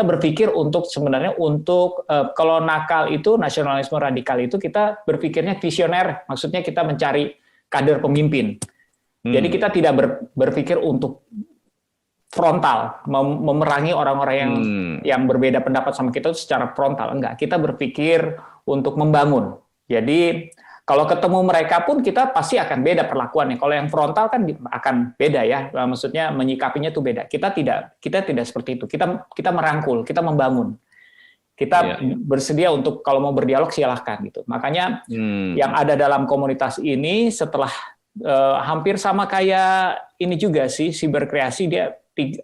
berpikir sebenarnya untuk kalau nakal itu, nasionalisme radikal itu, kita berpikirnya visioner, maksudnya kita mencari kader pemimpin. Jadi kita tidak berpikir untuk frontal, memerangi orang-orang yang berbeda pendapat sama kita itu secara frontal, enggak. Kita berpikir untuk membangun. Jadi kalau ketemu mereka pun kita pasti akan beda perlakuannya. Kalau yang frontal kan akan beda ya, maksudnya menyikapinya itu beda. Kita tidak seperti itu. Kita merangkul, kita membangun. Kita bersedia untuk kalau mau berdialog silahkan gitu. Makanya yang ada dalam komunitas ini setelah hampir sama kayak ini juga sih, Siberkreasi, dia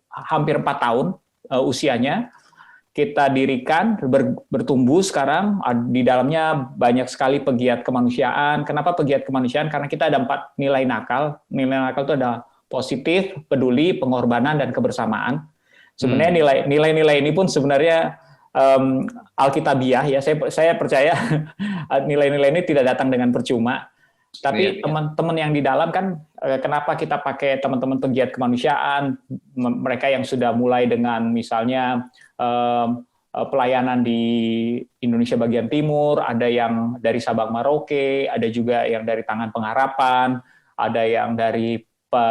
hampir 4 tahun usianya. Kita dirikan, bertumbuh sekarang, di dalamnya banyak sekali pegiat kemanusiaan. Kenapa pegiat kemanusiaan? Karena kita ada 4 nilai nakal. Nilai nakal itu ada positif, peduli, pengorbanan, dan kebersamaan. Sebenarnya nilai-nilai ini pun sebenarnya alkitabiah ya. Saya percaya nilai-nilai ini tidak datang dengan percuma. Tapi teman-teman yang di dalam kan, kenapa kita pakai teman-teman pegiat kemanusiaan, mereka yang sudah mulai dengan misalnya pelayanan di Indonesia bagian timur, ada yang dari Sabang Merauke, ada juga yang dari Tangan Pengharapan, ada yang dari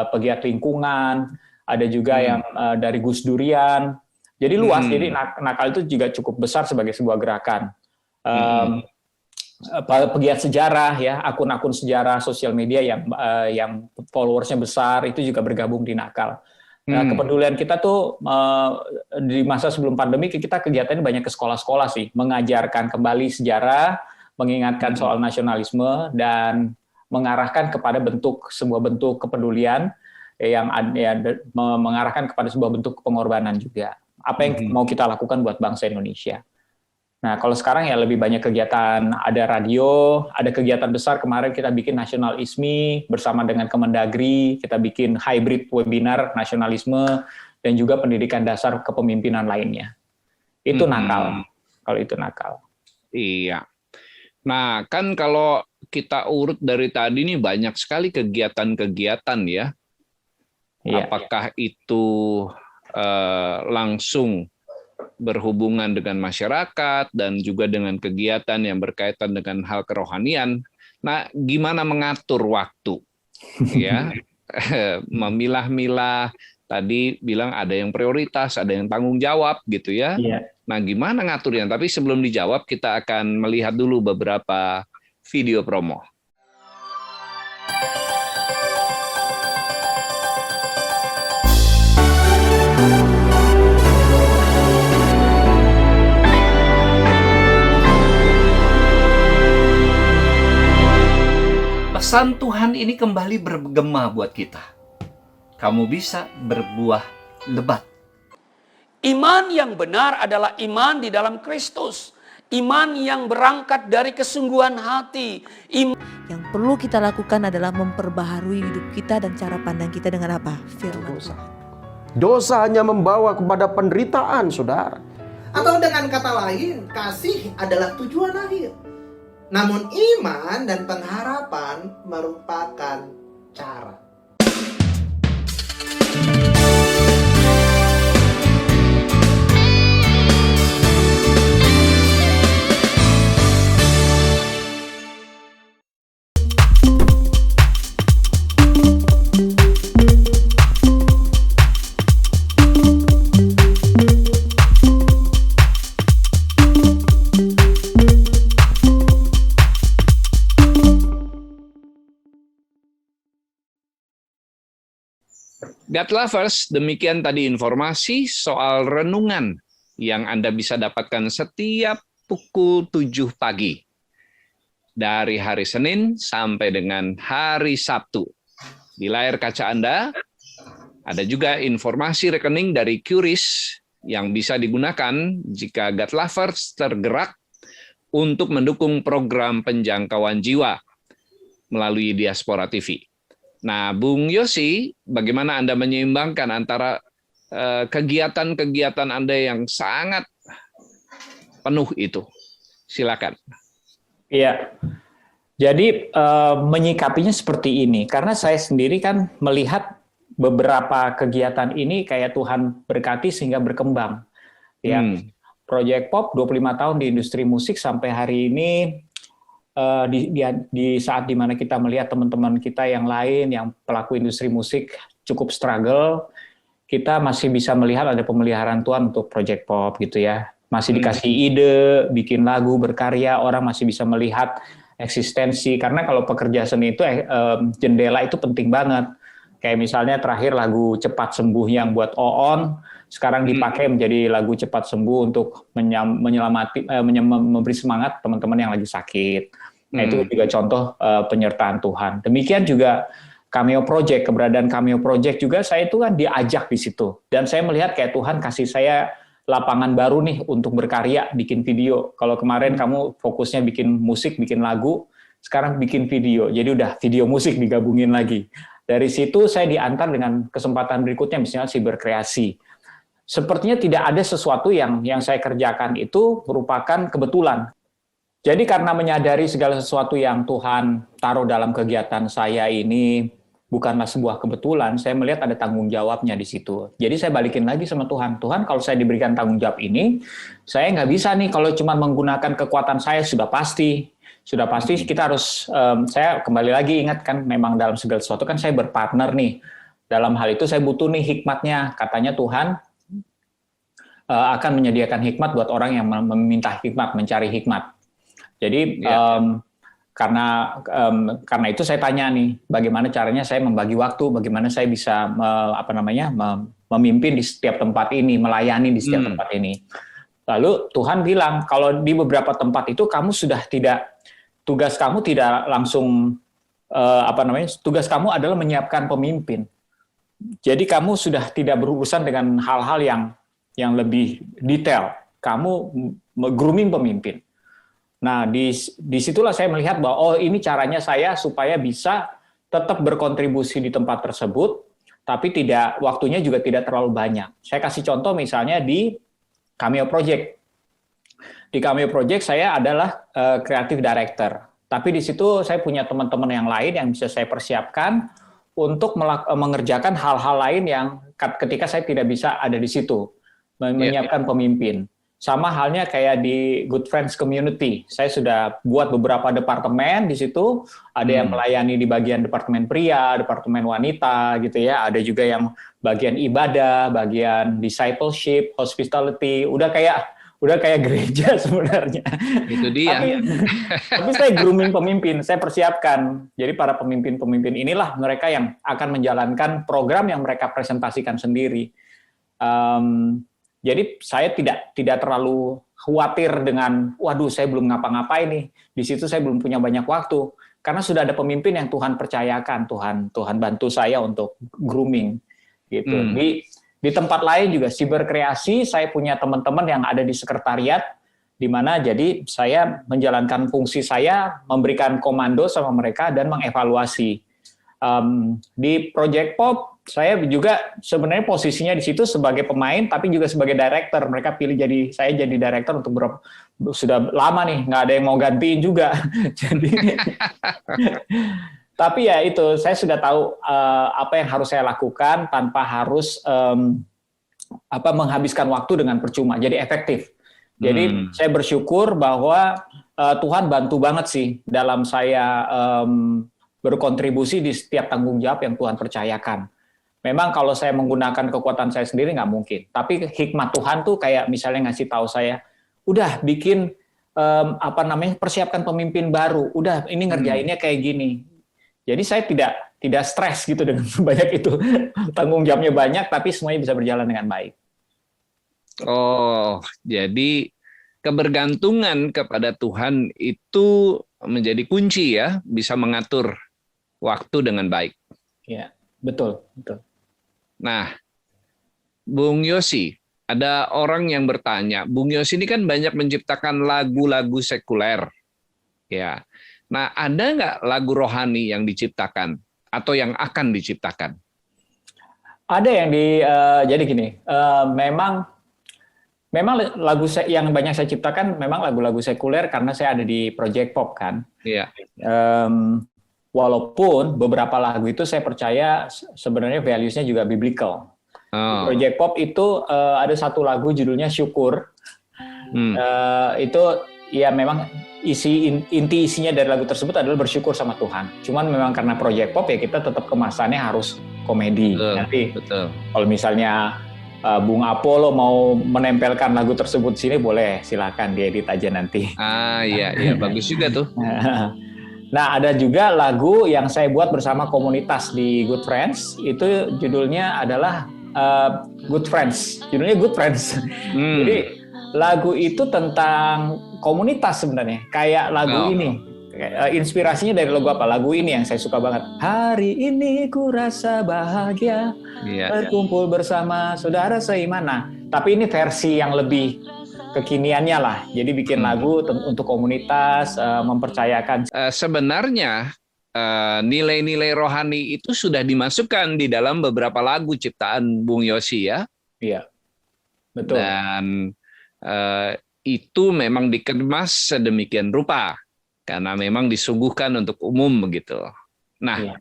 pegiat lingkungan, ada juga yang dari Gus Durian. Jadi luas, jadi nakal itu juga cukup besar sebagai sebuah gerakan. Pegiat sejarah ya, akun-akun sejarah sosial media yang followersnya besar itu juga bergabung di nakal. Nah, kepedulian kita tuh di masa sebelum pandemi kita kegiatannya banyak ke sekolah-sekolah sih, mengajarkan kembali sejarah, mengingatkan soal nasionalisme dan mengarahkan kepada sebuah bentuk kepedulian yang mengarahkan kepada sebuah bentuk pengorbanan juga. Apa yang mau kita lakukan buat bangsa Indonesia. Nah, kalau sekarang ya lebih banyak kegiatan, ada radio, ada kegiatan besar kemarin kita bikin Nasional ISMI bersama dengan Kemendagri, kita bikin hybrid webinar nasionalisme dan juga pendidikan dasar kepemimpinan lainnya. Itu nakal, kalau itu nakal. Iya. Nah, kan kalau kita urut dari tadi nih banyak sekali kegiatan-kegiatan ya. Iya. Apakah itu langsung berhubungan dengan masyarakat dan juga dengan kegiatan yang berkaitan dengan hal kerohanian. Nah, gimana mengatur waktu? Ya, memilah-milah tadi bilang ada yang prioritas, ada yang tanggung jawab gitu ya. Iya. Nah, gimana ngaturnya? Tapi sebelum dijawab, kita akan melihat dulu beberapa video promo. Pesan Tuhan ini kembali bergema buat kita. Kamu bisa berbuah lebat. Iman yang benar adalah iman di dalam Kristus. Iman yang berangkat dari kesungguhan hati. Yang perlu kita lakukan adalah memperbaharui hidup kita dan cara pandang kita dengan apa? Firman Tuhan. Dosa hanya membawa kepada penderitaan, saudara. Atau dengan kata lain, kasih adalah tujuan akhir. Namun iman dan pengharapan merupakan cara. God Lovers, demikian tadi informasi soal renungan yang Anda bisa dapatkan setiap pukul 7 pagi. Dari hari Senin sampai dengan hari Sabtu. Di layar kaca Anda, ada juga informasi rekening dari QRIS yang bisa digunakan jika God Lovers tergerak untuk mendukung program penjangkauan jiwa melalui Diaspora TV. Nah, Bung Yosi, bagaimana Anda menyeimbangkan antara kegiatan-kegiatan Anda yang sangat penuh itu? Silakan. Iya. Jadi menyikapinya seperti ini, karena saya sendiri kan melihat beberapa kegiatan ini kayak Tuhan berkati sehingga berkembang. Ya, Project Pop 25 tahun di industri musik sampai hari ini. Di saat dimana kita melihat teman-teman kita yang lain yang pelaku industri musik cukup struggle, kita masih bisa melihat ada pemeliharaan Tuhan untuk Project Pop gitu ya. Masih dikasih ide, bikin lagu, berkarya, orang masih bisa melihat eksistensi. Karena kalau pekerja seni itu jendela itu penting banget. Kayak misalnya terakhir lagu Cepat Sembuh yang buat Oon, sekarang dipakai menjadi lagu Cepat Sembuh untuk memberi semangat teman-teman yang lagi sakit. Nah, itu juga contoh penyertaan Tuhan. Demikian juga Cameo Project, keberadaan Cameo Project juga saya itu kan diajak di situ. Dan saya melihat kayak Tuhan kasih saya lapangan baru nih untuk berkarya, bikin video. Kalau kemarin kamu fokusnya bikin musik, bikin lagu, sekarang bikin video. Jadi udah video musik digabungin lagi. Dari situ saya diantar dengan kesempatan berikutnya, misalnya siberkreasi. Sepertinya tidak ada sesuatu yang saya kerjakan itu merupakan kebetulan. Jadi karena menyadari segala sesuatu yang Tuhan taruh dalam kegiatan saya ini bukanlah sebuah kebetulan, saya melihat ada tanggung jawabnya di situ. Jadi saya balikin lagi sama Tuhan. Tuhan, kalau saya diberikan tanggung jawab ini, saya nggak bisa nih kalau cuma menggunakan kekuatan saya, sudah pasti kita harus, saya kembali lagi ingat kan, memang dalam segala sesuatu kan saya berpartner nih. Dalam hal itu saya butuh nih hikmatnya. Katanya Tuhan akan menyediakan hikmat buat orang yang meminta hikmat, mencari hikmat. Jadi karena itu saya tanya nih, bagaimana caranya saya membagi waktu, bagaimana saya bisa memimpin di setiap tempat ini, melayani di setiap tempat ini. Lalu Tuhan bilang, kalau di beberapa tempat itu kamu sudah tugas kamu tidak langsung tugas kamu adalah menyiapkan pemimpin. Jadi kamu sudah tidak berurusan dengan hal-hal yang lebih detail. Kamu grooming pemimpin. Nah, disitulah saya melihat bahwa ini caranya saya supaya bisa tetap berkontribusi di tempat tersebut, tapi waktunya juga tidak terlalu banyak. Saya kasih contoh misalnya di Cameo Project. Di Cameo Project saya adalah creative director, tapi di situ saya punya teman-teman yang lain yang bisa saya persiapkan untuk mengerjakan hal-hal lain yang ketika saya tidak bisa ada di situ, menyiapkan pemimpin. sama halnya kayak di Good Friends Community. Saya sudah buat beberapa departemen di situ. Ada yang melayani di bagian departemen pria, departemen wanita, gitu ya. Ada juga yang bagian ibadah, bagian discipleship, hospitality. Udah kayak gereja sebenarnya. Itu dia. Tapi saya grooming pemimpin, saya persiapkan. Jadi para pemimpin-pemimpin inilah mereka yang akan menjalankan program yang mereka presentasikan sendiri. Jadi saya tidak terlalu khawatir dengan, waduh saya belum ngapa-ngapain nih, di situ saya belum punya banyak waktu, karena sudah ada pemimpin yang Tuhan percayakan, Tuhan bantu saya untuk grooming, gitu. Di tempat lain juga siberkreasi, saya punya teman-teman yang ada di sekretariat, di mana jadi saya menjalankan fungsi saya, memberikan komando sama mereka dan mengevaluasi. Di Project Pop saya juga sebenarnya posisinya di situ sebagai pemain tapi juga sebagai director. Mereka pilih saya jadi director untuk sudah lama nih, nggak ada yang mau gantiin juga. Jadi tapi ya itu, saya sudah tahu apa yang harus saya lakukan tanpa harus menghabiskan waktu dengan percuma. Jadi efektif. Jadi saya bersyukur bahwa Tuhan bantu banget sih dalam saya berkontribusi di setiap tanggung jawab yang Tuhan percayakan. Memang kalau saya menggunakan kekuatan saya sendiri nggak mungkin. Tapi hikmat Tuhan tuh kayak misalnya ngasih tahu saya, udah bikin persiapkan pemimpin baru. Udah ini ngerjainnya kayak gini. Jadi saya tidak stres gitu dengan banyak itu. Tanggung jawabnya banyak, tapi semuanya bisa berjalan dengan baik. Oh, jadi kebergantungan kepada Tuhan itu menjadi kunci ya, bisa mengatur waktu dengan baik. Ya, betul. Nah, Bung Yosi, ada orang yang bertanya, Bung Yosi ini kan banyak menciptakan lagu-lagu sekuler. Ya. Nah, ada nggak lagu rohani yang diciptakan atau yang akan diciptakan? Ada yang jadi gini, memang lagu yang banyak saya ciptakan memang lagu-lagu sekuler karena saya ada di Project Pop kan. Iya. Walaupun beberapa lagu itu saya percaya sebenarnya values-nya juga biblical. Di Project Pop itu ada satu lagu judulnya Syukur. Itu ya memang inti isinya dari lagu tersebut adalah bersyukur sama Tuhan. Cuman memang karena Project Pop ya kita tetap kemasannya harus komedi. Nanti kalau misalnya Bung Apollo mau menempelkan lagu tersebut sini boleh, silakan diedit aja nanti. Iya bagus juga tuh. Nah, ada juga lagu yang saya buat bersama komunitas di Good Friends, itu judulnya adalah Good Friends. Judulnya Good Friends. Jadi lagu itu tentang komunitas sebenarnya, kayak lagu ini. Inspirasinya dari lagu apa? Lagu ini yang saya suka banget. Hari ini ku rasa bahagia berkumpul bersama saudara seiman. Nah, tapi ini versi yang lebih kekiniannya lah. Jadi bikin lagu untuk komunitas, mempercayakan. Sebenarnya nilai-nilai rohani itu sudah dimasukkan di dalam beberapa lagu ciptaan Bung Yosi ya. Iya, betul. Dan itu memang dikemas sedemikian rupa karena memang disuguhkan untuk umum begitu. Nah,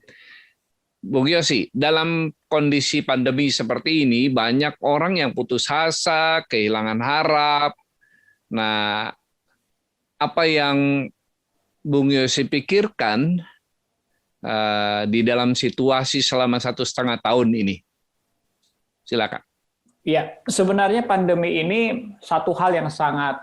Bung Yosi, dalam kondisi pandemi seperti ini banyak orang yang putus asa, kehilangan harap. Nah, apa yang Bung Yosi pikirkan di dalam situasi selama 1,5 tahun ini? Silakan. Ya, sebenarnya pandemi ini satu hal yang sangat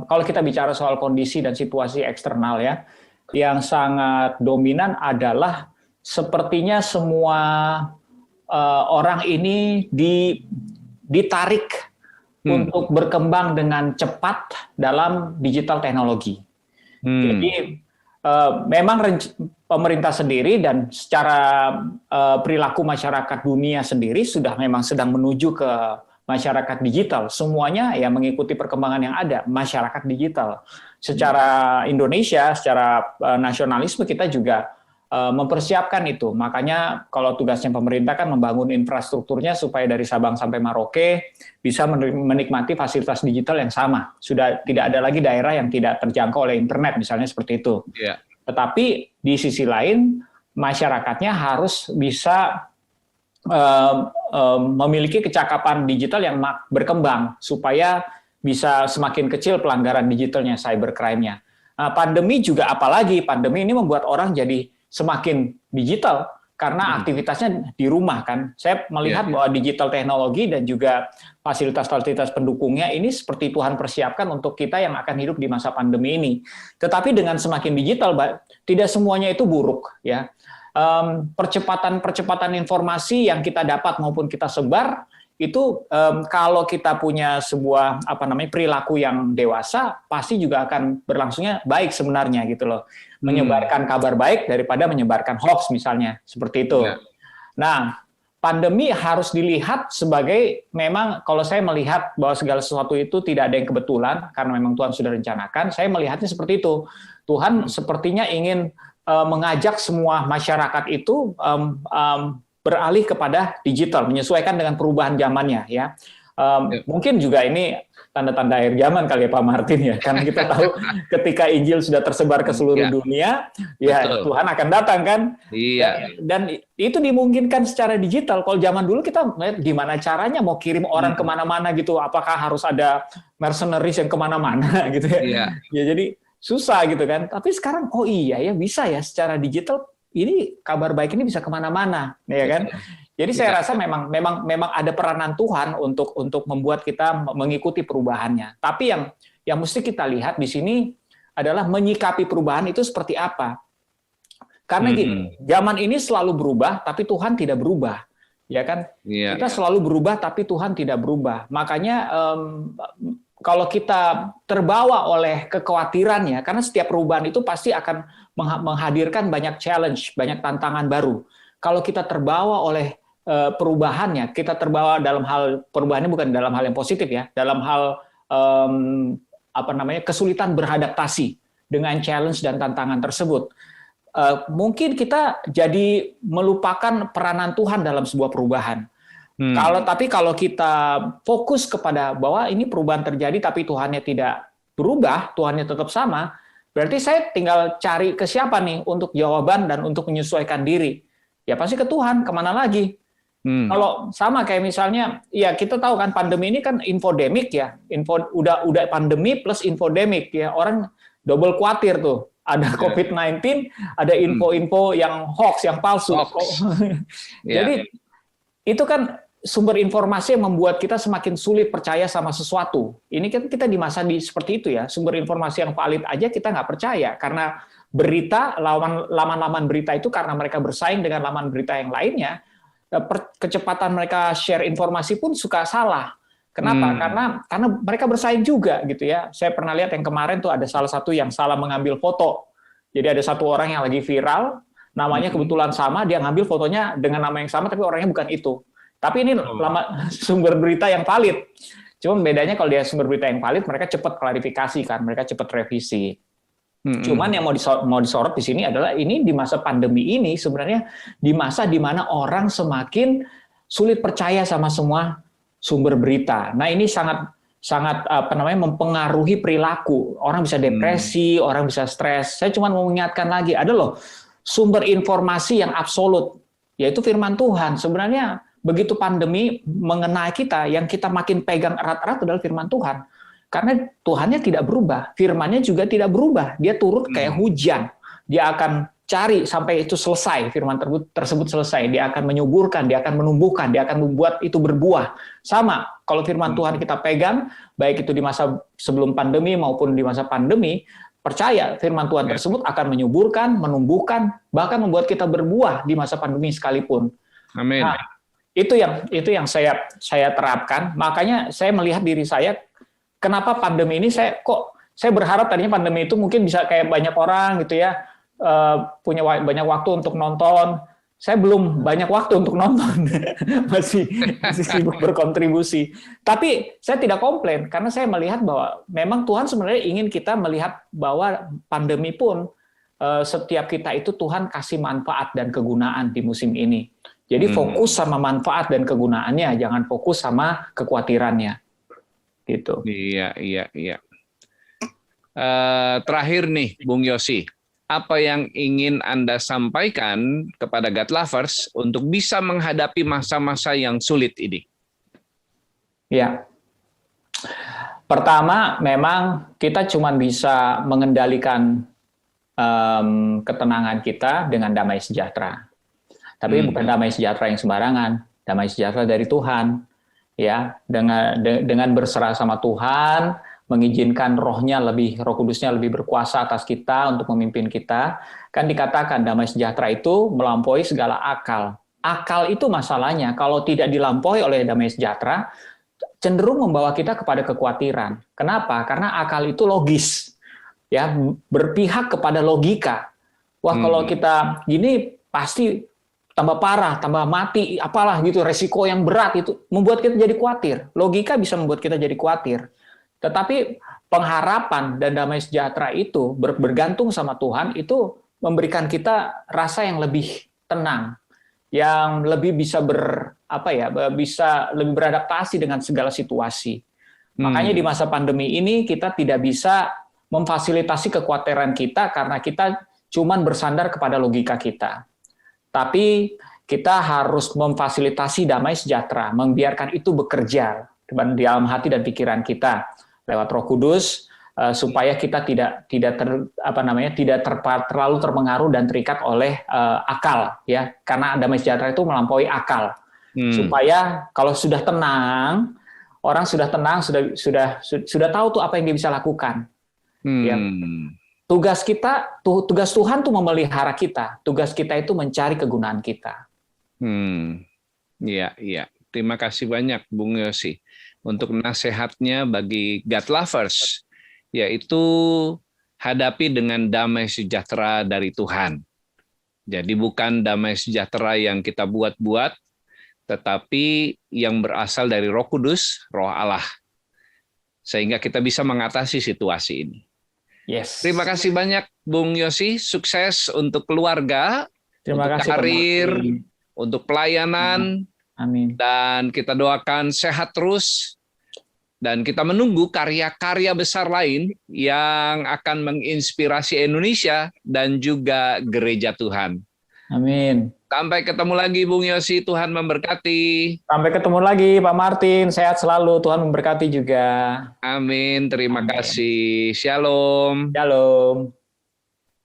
kalau kita bicara soal kondisi dan situasi eksternal ya, yang sangat dominan adalah sepertinya semua orang ini ditarik untuk berkembang dengan cepat dalam digital teknologi. Jadi memang pemerintah sendiri dan secara perilaku masyarakat dunia sendiri sudah memang sedang menuju ke masyarakat digital. Semuanya ya mengikuti perkembangan yang ada, masyarakat digital. Secara Indonesia, secara nasionalisme kita juga mempersiapkan itu. Makanya kalau tugasnya pemerintah kan membangun infrastrukturnya supaya dari Sabang sampai Merauke bisa menikmati fasilitas digital yang sama. Sudah tidak ada lagi daerah yang tidak terjangkau oleh internet, misalnya seperti itu. Yeah. Tetapi di sisi lain, masyarakatnya harus bisa memiliki kecakapan digital yang berkembang supaya bisa semakin kecil pelanggaran digitalnya, cybercrime-nya. Nah, pandemi juga apalagi, pandemi ini membuat orang jadi semakin digital karena aktivitasnya di rumah kan. Saya melihat bahwa digital teknologi dan juga fasilitas-fasilitas pendukungnya ini seperti Tuhan persiapkan untuk kita yang akan hidup di masa pandemi ini. Tetapi dengan semakin digital, tidak semuanya itu buruk ya. Percepatan informasi yang kita dapat maupun kita sebar itu kalau kita punya sebuah perilaku yang dewasa pasti juga akan berlangsungnya baik sebenarnya gitu loh. Menyebarkan kabar baik daripada menyebarkan hoax misalnya, seperti itu. Nah, pandemi harus dilihat sebagai, memang kalau saya melihat bahwa segala sesuatu itu tidak ada yang kebetulan karena memang Tuhan sudah rencanakan, saya melihatnya seperti itu. Tuhan sepertinya ingin mengajak semua masyarakat itu beralih kepada digital, menyesuaikan dengan perubahan zamannya ya. Mungkin juga ini tanda-tanda akhir zaman kali ya Pak Martin ya, karena kita tahu ketika Injil sudah tersebar ke seluruh dunia, ya betul, Tuhan akan datang kan. Iya. Dan itu dimungkinkan secara digital. Kalau zaman dulu kita gimana caranya mau kirim orang kemana-mana gitu, apakah harus ada mercenaries yang kemana-mana gitu ya. Iya. Ya jadi susah gitu kan. Tapi sekarang oh iya ya bisa ya secara digital ini kabar baik ini bisa kemana-mana, ya kan. Jadi saya rasa memang ada peranan Tuhan untuk membuat kita mengikuti perubahannya. Tapi yang mesti kita lihat di sini adalah menyikapi perubahan itu seperti apa. Karena gini, zaman ini selalu berubah, tapi Tuhan tidak berubah, ya kan? Kita selalu berubah, tapi Tuhan tidak berubah. Makanya kalau kita terbawa oleh kekhawatirannya, karena setiap perubahan itu pasti akan menghadirkan banyak challenge, banyak tantangan baru. Kalau kita terbawa oleh perubahannya, kita terbawa dalam hal perubahannya bukan dalam hal yang positif ya, dalam hal kesulitan beradaptasi dengan challenge dan tantangan tersebut. Mungkin kita jadi melupakan peranan Tuhan dalam sebuah perubahan. Tapi kalau kita fokus kepada bahwa ini perubahan terjadi tapi Tuhannya tidak berubah, Tuhannya tetap sama, berarti saya tinggal cari ke siapa nih untuk jawaban dan untuk menyesuaikan diri. Ya pasti ke Tuhan, kemana lagi? Kalau sama kayak misalnya, ya kita tahu kan pandemi ini kan infodemik ya, udah pandemi plus infodemik ya, orang double khawatir tuh. Ada COVID-19, ada info-info yang hoax, yang palsu. Jadi itu kan sumber informasi yang membuat kita semakin sulit percaya sama sesuatu. Ini kan kita di masa seperti itu ya, sumber informasi yang valid aja kita nggak percaya karena berita, laman-laman berita itu karena mereka bersaing dengan laman berita yang lainnya. Kecepatan mereka share informasi pun suka salah. Kenapa? Karena mereka bersaing juga gitu ya. Saya pernah lihat yang kemarin tuh ada salah satu yang salah mengambil foto. Jadi ada satu orang yang lagi viral, namanya kebetulan sama, dia ngambil fotonya dengan nama yang sama tapi orangnya bukan itu. Tapi ini sumber berita yang valid. Cuma bedanya kalau dia sumber berita yang valid, mereka cepat klarifikasi kan, mereka cepat revisi. Cuman yang mau disorot di sini adalah ini di masa pandemi ini sebenarnya di masa di mana orang semakin sulit percaya sama semua sumber berita. Nah, ini sangat mempengaruhi perilaku. Orang bisa depresi, orang bisa stres. Saya cuma mau mengingatkan lagi, ada loh sumber informasi yang absolut, yaitu firman Tuhan. Sebenarnya begitu pandemi mengenai kita, yang kita makin pegang erat-erat adalah firman Tuhan. Karena Tuhannya tidak berubah, firman-Nya juga tidak berubah. Dia turut kayak hujan. Dia akan cari sampai itu selesai, firman tersebut selesai. Dia akan menyuburkan, dia akan menumbuhkan, dia akan membuat itu berbuah. Sama, kalau firman Tuhan kita pegang, baik itu di masa sebelum pandemi maupun di masa pandemi, percaya firman Tuhan tersebut akan menyuburkan, menumbuhkan, bahkan membuat kita berbuah di masa pandemi sekalipun. Amin. Nah, itu yang saya terapkan. Makanya saya melihat diri saya, kenapa pandemi ini saya berharap tadinya pandemi itu mungkin bisa kayak banyak orang gitu ya, punya banyak waktu untuk nonton. Saya belum banyak waktu untuk nonton, masih sibuk berkontribusi. Tapi saya tidak komplain karena saya melihat bahwa memang Tuhan sebenarnya ingin kita melihat bahwa pandemi pun setiap kita itu Tuhan kasih manfaat dan kegunaan di musim ini. Jadi fokus sama manfaat dan kegunaannya, jangan fokus sama kekhawatirannya. Gitu. Iya. Terakhir nih, Bung Yosi. Apa yang ingin Anda sampaikan kepada God Lovers untuk bisa menghadapi masa-masa yang sulit ini? Ya, Pertama, memang kita cuma bisa mengendalikan ketenangan kita dengan damai sejahtera. Tapi bukan damai sejahtera yang sembarangan, damai sejahtera dari Tuhan. Ya, dengan berserah sama Tuhan, mengizinkan Roh Kudusnya lebih berkuasa atas kita untuk memimpin kita. Kan dikatakan damai sejahtera itu melampaui segala akal. Akal itu masalahnya, kalau tidak dilampaui oleh damai sejahtera, cenderung membawa kita kepada kekhawatiran. Kenapa? Karena akal itu logis, ya, berpihak kepada logika. Wah, kalau kita gini pasti tambah parah, tambah mati, apalah gitu, resiko yang berat itu membuat kita jadi khawatir. Logika bisa membuat kita jadi khawatir. Tetapi pengharapan dan damai sejahtera itu bergantung sama Tuhan, itu memberikan kita rasa yang lebih tenang, yang lebih bisa bisa lebih beradaptasi dengan segala situasi. Makanya di masa pandemi ini kita tidak bisa memfasilitasi kekhawatiran kita karena kita cuman bersandar kepada logika kita. Tapi kita harus memfasilitasi damai sejahtera, membiarkan itu bekerja di dalam hati dan pikiran kita lewat Roh Kudus, supaya kita tidak terlalu terpengaruh dan terikat oleh akal, ya, karena damai sejahtera itu melampaui akal. Supaya kalau sudah tenang, orang sudah tenang, sudah tahu tuh apa yang dia bisa lakukan. Ya. Tugas Tuhan tuh memelihara kita. Tugas kita itu mencari kegunaan kita. Iya. Terima kasih banyak Bung Yosi untuk nasihatnya bagi God lovers, yaitu hadapi dengan damai sejahtera dari Tuhan. Jadi bukan damai sejahtera yang kita buat-buat, tetapi yang berasal dari Roh Kudus, Roh Allah. Sehingga kita bisa mengatasi situasi ini. Yes. Terima kasih banyak Bung Yosi, sukses untuk keluarga, Terima untuk kasih, karir, Pak. untuk pelayanan. Amin. Dan kita doakan sehat terus. Dan kita menunggu karya-karya besar lain yang akan menginspirasi Indonesia dan juga gereja Tuhan. Amin. Sampai ketemu lagi Bung Yosi, Tuhan memberkati. Sampai ketemu lagi Pak Martin, sehat selalu, Tuhan memberkati juga. Amin, terima kasih. Shalom. Shalom.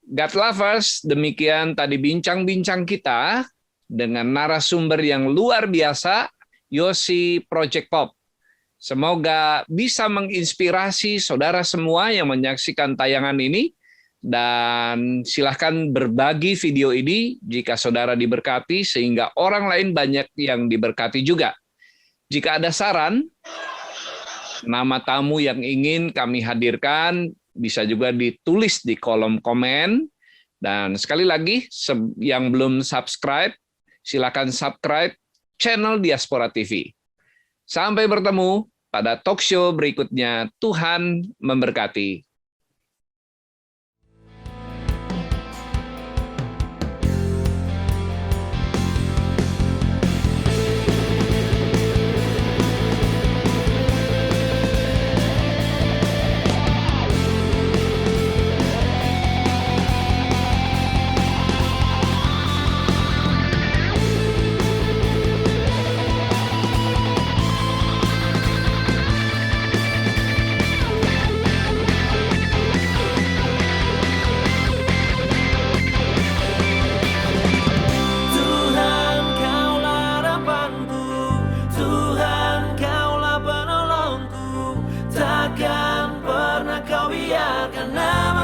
God lovers, demikian tadi bincang-bincang kita dengan narasumber yang luar biasa, Yosi Project Pop. Semoga bisa menginspirasi saudara semua yang menyaksikan tayangan ini. Dan silahkan berbagi video ini jika saudara diberkati, sehingga orang lain banyak yang diberkati juga. Jika ada saran, nama tamu yang ingin kami hadirkan, bisa juga ditulis di kolom komen. Dan sekali lagi, yang belum subscribe, silakan subscribe channel Diaspora TV. Sampai bertemu pada talk show berikutnya. Tuhan memberkati.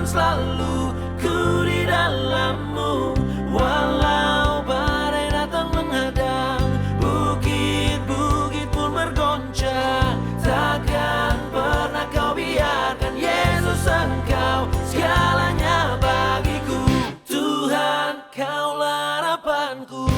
Selalu ku di dalammu, walau badai datang menghadang, bukit-bukit pun bergoncang, takkan pernah kau biarkan Yesus, Engkau segalanya bagiku. Tuhan, Kaulah harapanku.